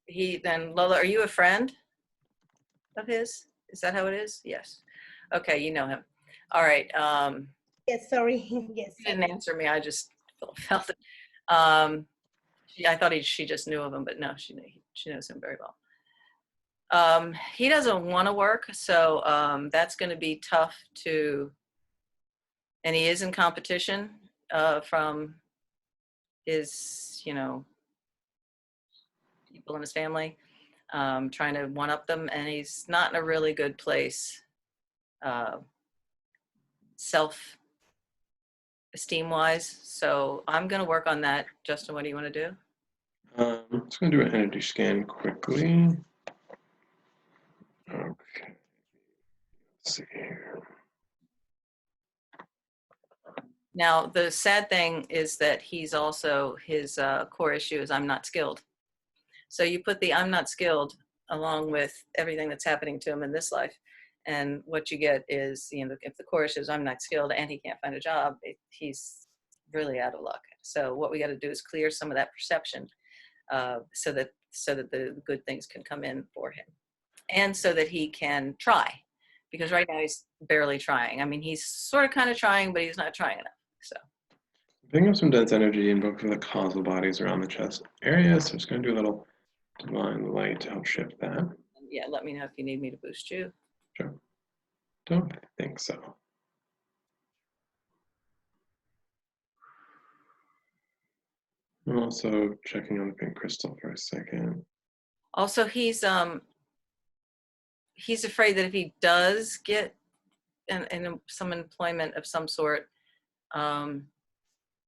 Lola, are you a friend of his? Is that how it is? Yes. Okay, you know him. All right. Yes, sorry. Yes. He didn't answer me. I just felt it. I thought she just knew of him, but no, she knows him very well. He doesn't want to work, so that's going to be tough and he is in competition from his, people in his family, trying to one-up them, and he's not in a really good place self-esteem wise. So I'm going to work on that. Justin, what do you want to do? I'm just going to do an energy scan quickly. Okay. Let's see here. Now, the sad thing is that he's also, his core issue is I'm not skilled. So you put the I'm not skilled along with everything that's happening to him in this life, and what you get is, if the core issue is I'm not skilled and he can't find a job, he's really out of luck. So what we got to do is clear some of that perception so that the good things can come in for him, and so that he can try, because right now he's barely trying. I mean, he's sort of kind of trying, but he's not trying enough. So Picking up some dense energy in both of the causal bodies around the chest area, so I'm just going to do a little divine light to help shift that. Yeah, let me know if you need me to boost you. Sure. Don't think so. I'm also checking on the pink crystal for a second. Also, he's afraid that if he does get some employment of some sort,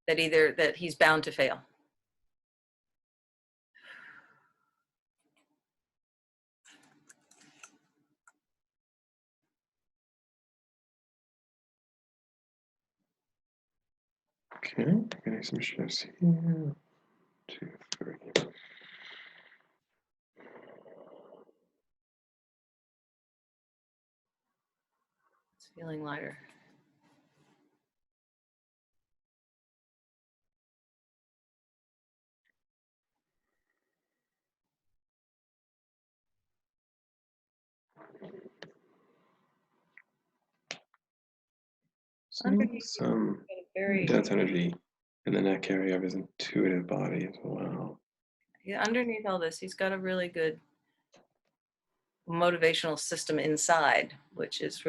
that he's bound to fail. Okay, getting some shifts here. 2, 3. It's feeling lighter. Seeing Underneath, some got a very, dense energy in the neck area of his intuitive body as well. yeah, underneath all this, he's got a really good motivational system inside, which is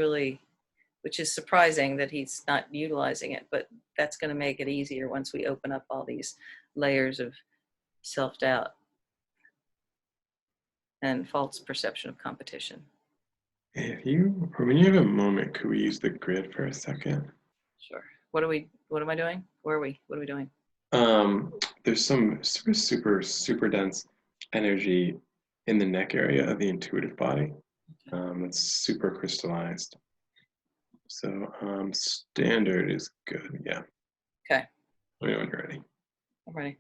surprising that he's not utilizing it, but that's going to make it easier once we open up all these layers of self-doubt and false perception of competition. If you, or when you have a moment, could we use the grid for a second? Sure. What am I doing? Where are we? What are we doing? There's some super dense energy in the neck area of the intuitive body. It's super crystallized. So standard is good. Yeah. Okay. Let me know when you're ready. I'm ready.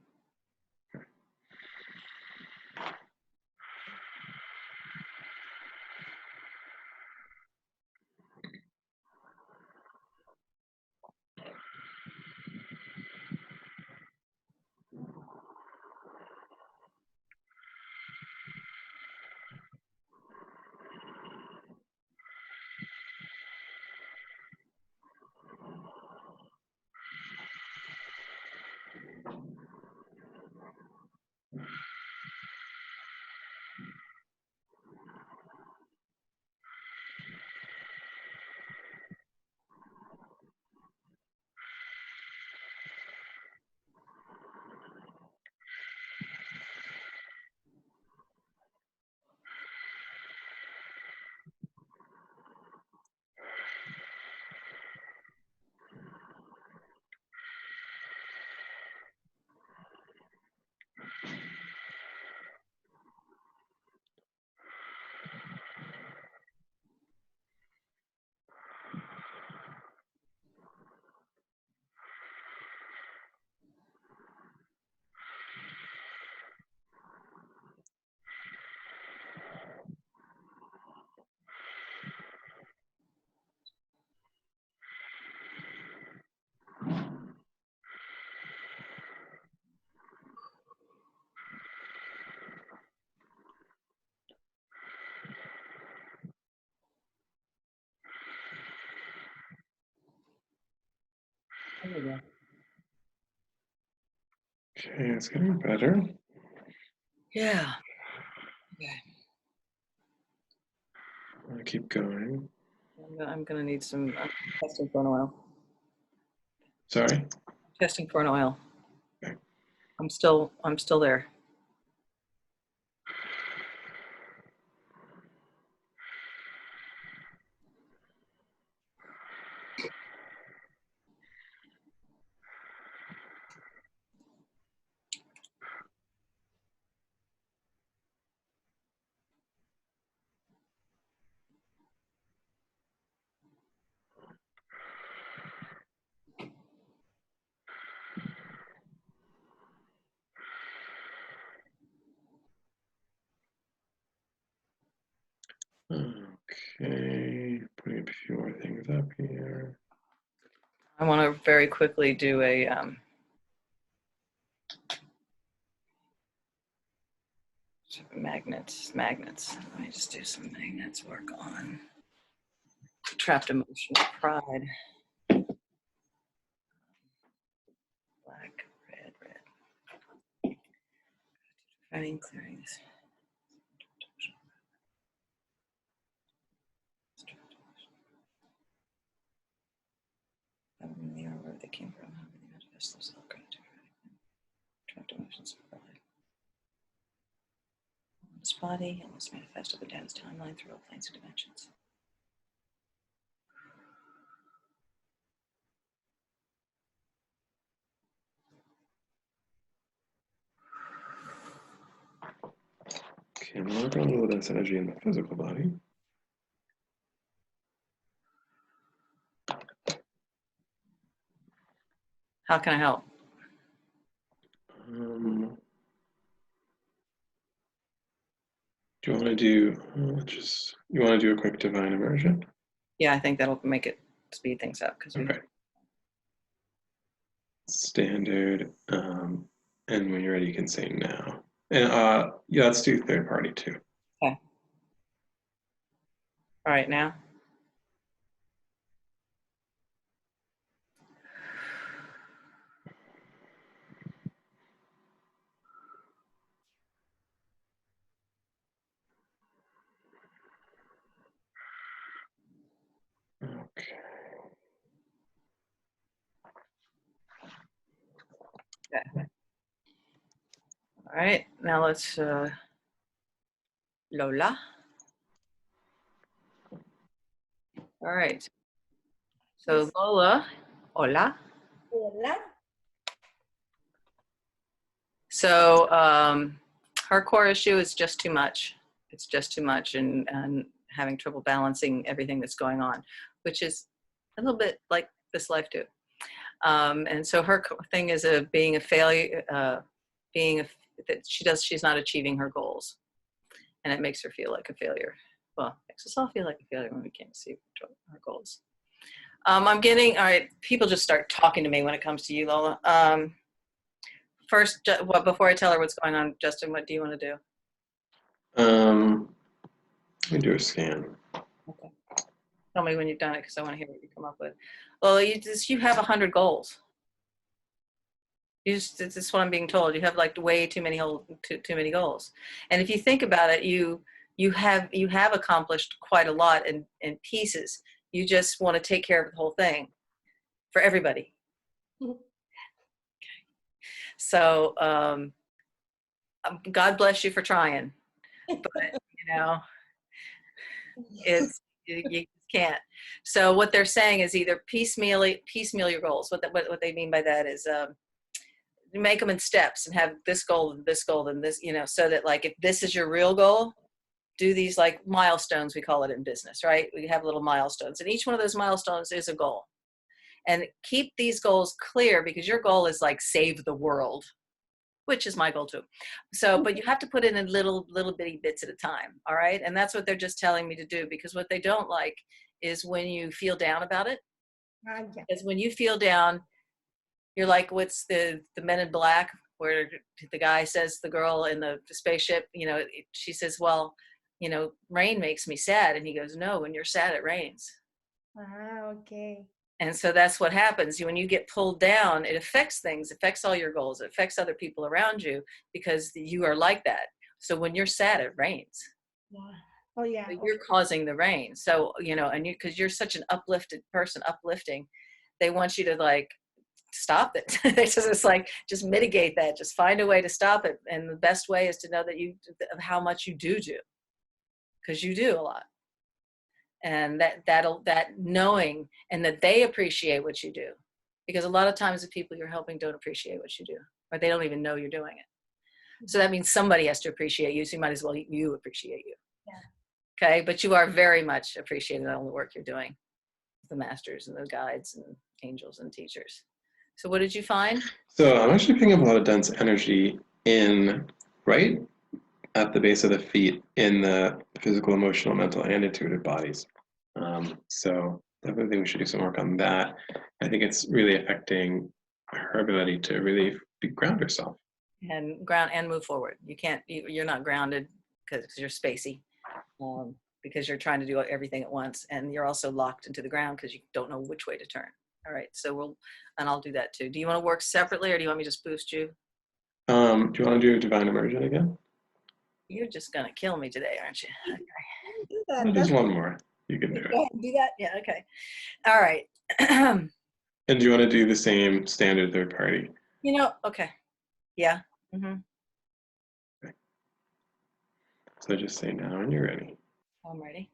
There we go. Okay, it's getting better. Yeah. Okay. I'll keep going. I'm gonna need some testing for an oil. Sorry. Testing for an oil. Okay. I'm still there. Okay, putting a few more things up here. I want to very quickly do a magnets. Let me just do some magnets work on trapped emotional pride. Black, red. Fighting, clearing this. I don't really know where they came from. How they manifest themselves. Trapped emotions of pride. This body and must manifest up and down its timeline through all planes and dimensions. Okay, I'm working on a little dense energy in the physical body. How can I help? Do you want to do you want to do a quick divine immersion? Yeah, I think that'll make it speed things up because Okay. Standard, and when you're ready, you can say now. And yeah, let's do third party too. Okay. All right, now. All right, now let's, Lola. All right. So Yes. Lola, hola. Hola. So her core issue is just too much. It's just too much, and having trouble balancing everything that's going on, which is a little bit like this life too. And so her thing is being a failure, she's not achieving her goals, and it makes her feel like a failure. Well, it makes us all feel like a failure when we can't see our goals. I'm getting, all right, people just start talking to me when it comes to you, Lola. First, before I tell her what's going on, Justin, what do you want to do? Let me do a scan. Okay. Tell me when you've done it, because I want to hear what you come up with. Well, you have 100 goals. This is what I'm being told. You have like way too many goals. And if you think about it, you have accomplished quite a lot in pieces. You just want to take care of the whole thing for everybody. Mhm. So God bless you for trying, but it's you can't. So what they're saying is either piecemeal your goals. What they mean by that is make them in steps and have this goal and this goal and this, so that like if this is your real goal, do these like milestones, we call it in business, right? We have little milestones, and each one of those milestones is a goal. And keep these goals clear, because your goal is like save the world, which is my goal too. So, but you have to put it in little bitty bits at a time. All right. And that's what they're just telling me to do, because what they don't like is when you feel down about it. Yeah. Because when you feel down, you're like, what's the Men in Black, where the guy says, the girl in the spaceship, she says, well, rain makes me sad. And he goes, no, when you're sad, it rains. Okay. And so that's what happens. When you get pulled down, it affects things, affects all your goals, it affects other people around you, because you are like that. So when you're sad, it rains. Yeah. Oh yeah. So you're causing the rain. So, and because you're such an uplifted person, uplifting, they want you to like stop it. It's like, just mitigate that, just find a way to stop it. And the best way is to know that how much you do, because you do a lot. And that knowing, and that they appreciate what you do, because a lot of times the people you're helping don't appreciate what you do, or they don't even know you're doing it. So that means somebody has to appreciate you, so you might as well you appreciate you. Yeah. Okay, but you are very much appreciated on the work you're doing, the masters and the guides and angels and teachers. So what did you find? So I'm actually picking up a lot of dense energy right at the base of the feet, in the physical, emotional, mental, and intuitive bodies. So definitely think we should do some work on that. I think it's really affecting her ability to really ground herself. And ground and move forward. You're not grounded because you're spacey, because you're trying to do everything at once, and you're also locked into the ground because you don't know which way to turn. All right, so I'll do that too. Do you want to work separately, or do you want me to just boost you? Do you want to do divine immersion again? You're just gonna kill me today, aren't you? Okay. Do that. Well, just one more. You can do Go it. ahead, do that. Yeah. Okay. All right. And do you want to do the same standard third party? Okay. Yeah. Mm-hmm. So just say now when you're ready. I'm ready.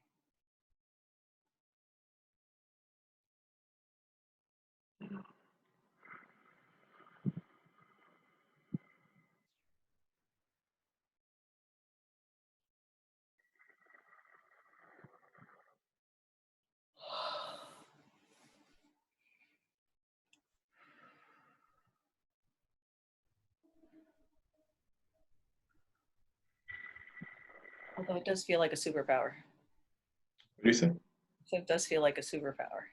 Although it does feel like a superpower. What do you say? So it does feel like a superpower.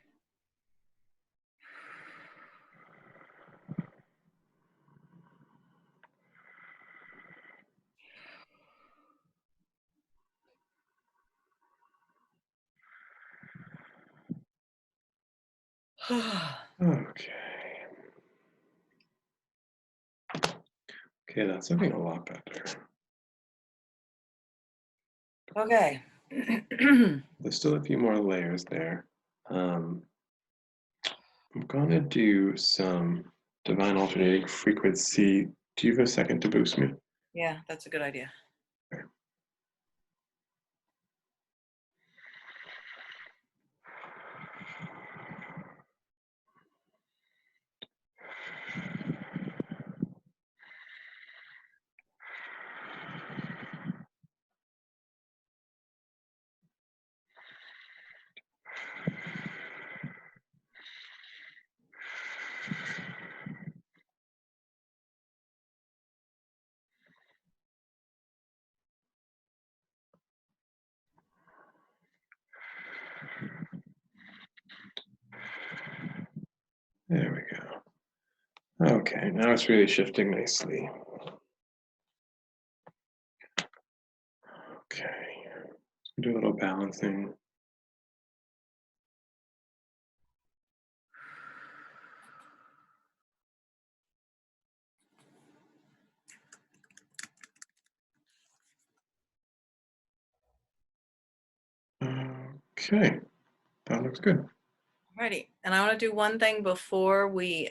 Okay. Okay, that's looking a lot better. Okay. There's still a few more layers there. I'm gonna do some divine alternating frequency. Do you have a second to boost me? Yeah, that's a good idea. There we go. Okay, now it's really shifting nicely. Okay, let's do a little balancing. Okay, that looks good. Alrighty, and I want to do one thing before we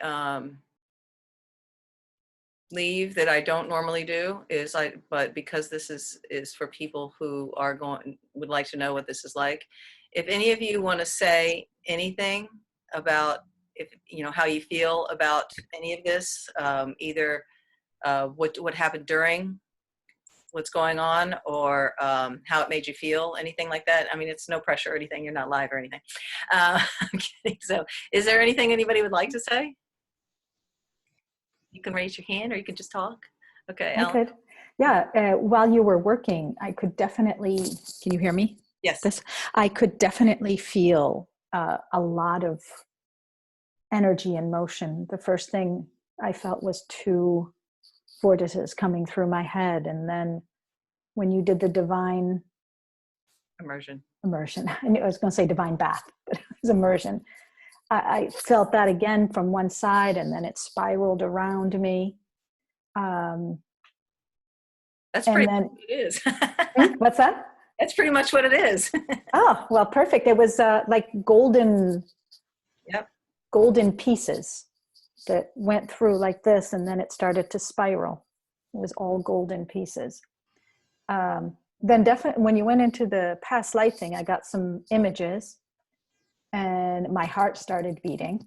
leave that I don't normally do but because this is for people who would like to know what this is like. If any of you want to say anything about how you feel about any of this, either what happened during what's going on, or how it made you feel, anything like that. I mean, it's no pressure or anything. You're not live or anything. I'm kidding. So is there anything anybody would like to say? You can raise your hand or you can just talk. Okay, I Ellen. could. Yeah, while you were working, I could definitely, can you hear me? Yes. I could definitely feel a lot of energy and motion. The first thing I felt was 2 vortices coming through my head. And then when you did the divine Immersion. I knew I was going to say divine bath, but it was immersion. I felt that again from one side, and then it spiraled around me. That's And pretty then- much what it is. What's that? That's pretty much what it is. Oh, well, perfect. It was like golden pieces that went through like this, and then it started to spiral. It was all golden pieces. Then definitely when you went into the past life thing, I got some images, and my heart started beating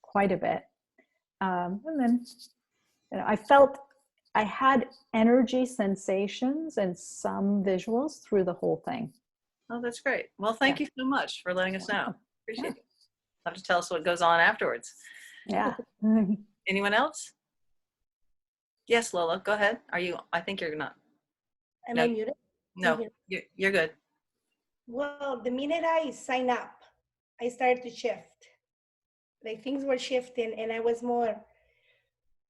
quite a bit. And then I felt I had energy sensations and some visuals through the whole thing. Oh, that's great. Well, thank you so much for letting us know. Appreciate it. Have to tell us what goes on afterwards. Yeah. Anyone else? Yes, Lola, go ahead. I think you're not. Am No. I muted? No, you're good. Well, the minute I signed up, I started to shift. Like things were shifting, and I was more,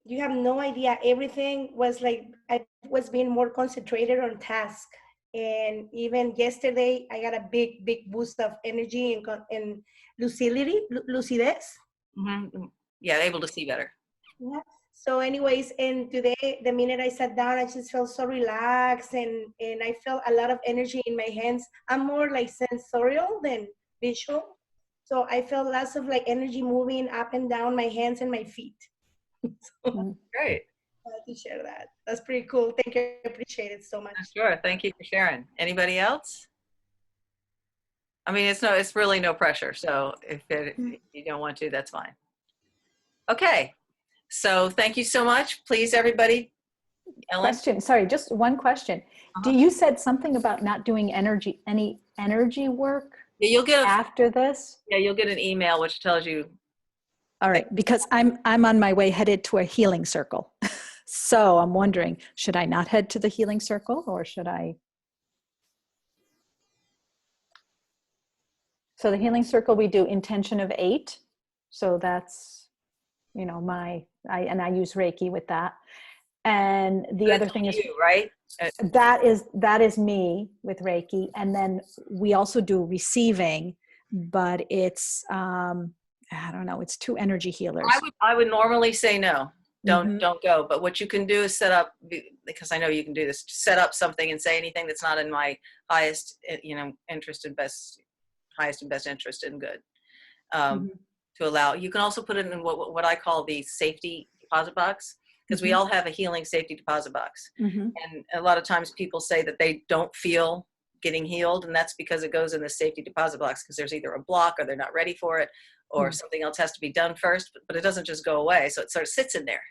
you have no idea. Everything was like, I was being more concentrated on task. And even yesterday, I got a big, big boost of energy and lucidez. Mm-hmm. Yeah, able to see better. Yeah. So anyways, and today, the minute I sat down, I just felt so relaxed, and I felt a lot of energy in my hands. I'm more like sensorial than visual. So I felt lots of like energy moving up and down my hands and my feet. So Great. I had to share that. That's pretty cool. Thank you. I appreciate it so much. Sure. Thank you for sharing. Anybody else? I mean, it's really no pressure. So if you don't want to, that's fine. Okay. So thank you so much. Please, everybody. Ellen? Question. Sorry, just one question. You said something about not doing any energy work you'll get after this? Yeah, you'll get an email which tells you. All right, because I'm on my way headed to a healing circle. So I'm wondering, should I not head to the healing circle, or should I? So the healing circle, we do intention of 8. So that's, I use Reiki with that. And the other thing is, you, right? that is me with Reiki. And then we also do receiving, but it's, I don't know, it's 2 energy healers. I would normally say no. Don't go. But what you can do is set up, because I know you can do this, set up something and say anything that's not in my highest, interest and best interest and good. to allow. You can also put it in what I call the safety deposit box, because we all have a healing safety deposit box. Mhm. And a lot of times people say that they don't feel getting healed, and that's because it goes in the safety deposit box because there's either a block or they're not ready for it, or something else has to be done first, but it doesn't just go away. So it sort of sits in there.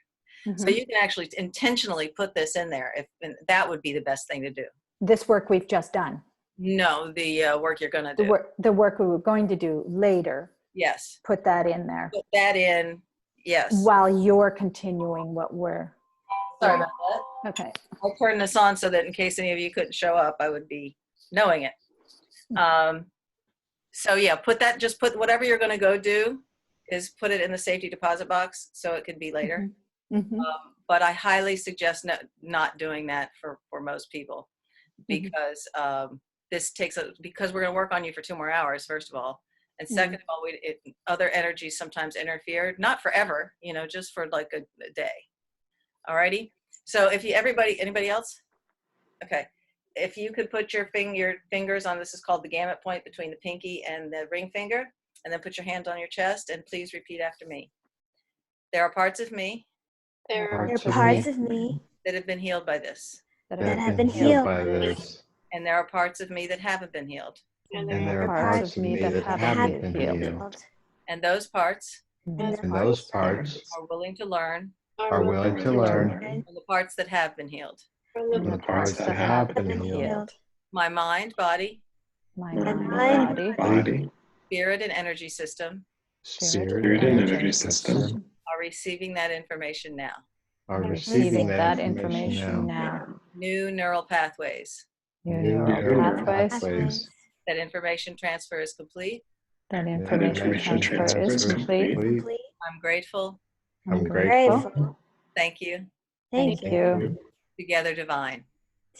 So you can actually intentionally put this in there, and that would be the best thing to do. This work we've just done. No, the work you're going to do. The work we were going to do later, Yes. put that in there Put that in. Yes. while you're continuing what we're. Sorry about that. Okay. I'll turn this on so that in case any of you couldn't show up, I would be knowing it. So yeah, just put whatever you're going to go do is put it in the safety deposit box so it could be later. Mhm. But I highly suggest not doing that for most people, because because we're going to work on you for 2 more hours, first of all. And second of all, other energies sometimes interfere, not forever, just for like a day. Alrighty. So anybody else? Okay. If you could put your fingers on, this is called the gamut point between the pinky and the ring finger, and then put your hand on your chest, and please repeat after me. There are parts of me There are There are parts of me that have been healed by this, that have been healed by this. and there are parts of me that haven't been healed. and And there there are are parts of me that haven't been healed. And those parts And those parts are willing to learn are willing to learn from the parts that have been healed. from from the parts that have been healed. My mind, body, My mind, mind, Body, spirit, and energy system Spirit and and energy system are receiving that information now. are receiving receiving that that information information now. now. New neural pathways. New New neural neural pathways. pathways. That information transfer is complete. That That information information transfer is transfer is complete. complete. I'm grateful. I'm grateful. Grateful. Thank you. Thank Thank you. you. Together divine.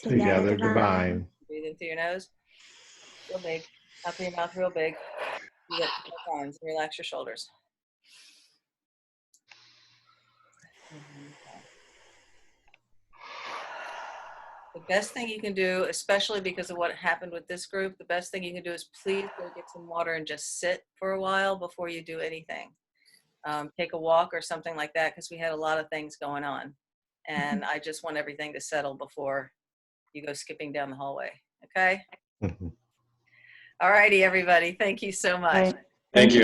Together divine. Breathe in through your nose. Real big. Out through your mouth real big. You got your arms and relax your shoulders. The best thing you can do, especially because of what happened with this group, the best thing you can do is please go get some water and just sit for a while before you do anything. Take a walk or something like that, because we had a lot of things going on. And I just want everything to settle before you go skipping down the hallway. Okay? Mhm. All righty, everybody. Thank you so much. Right. Thank you.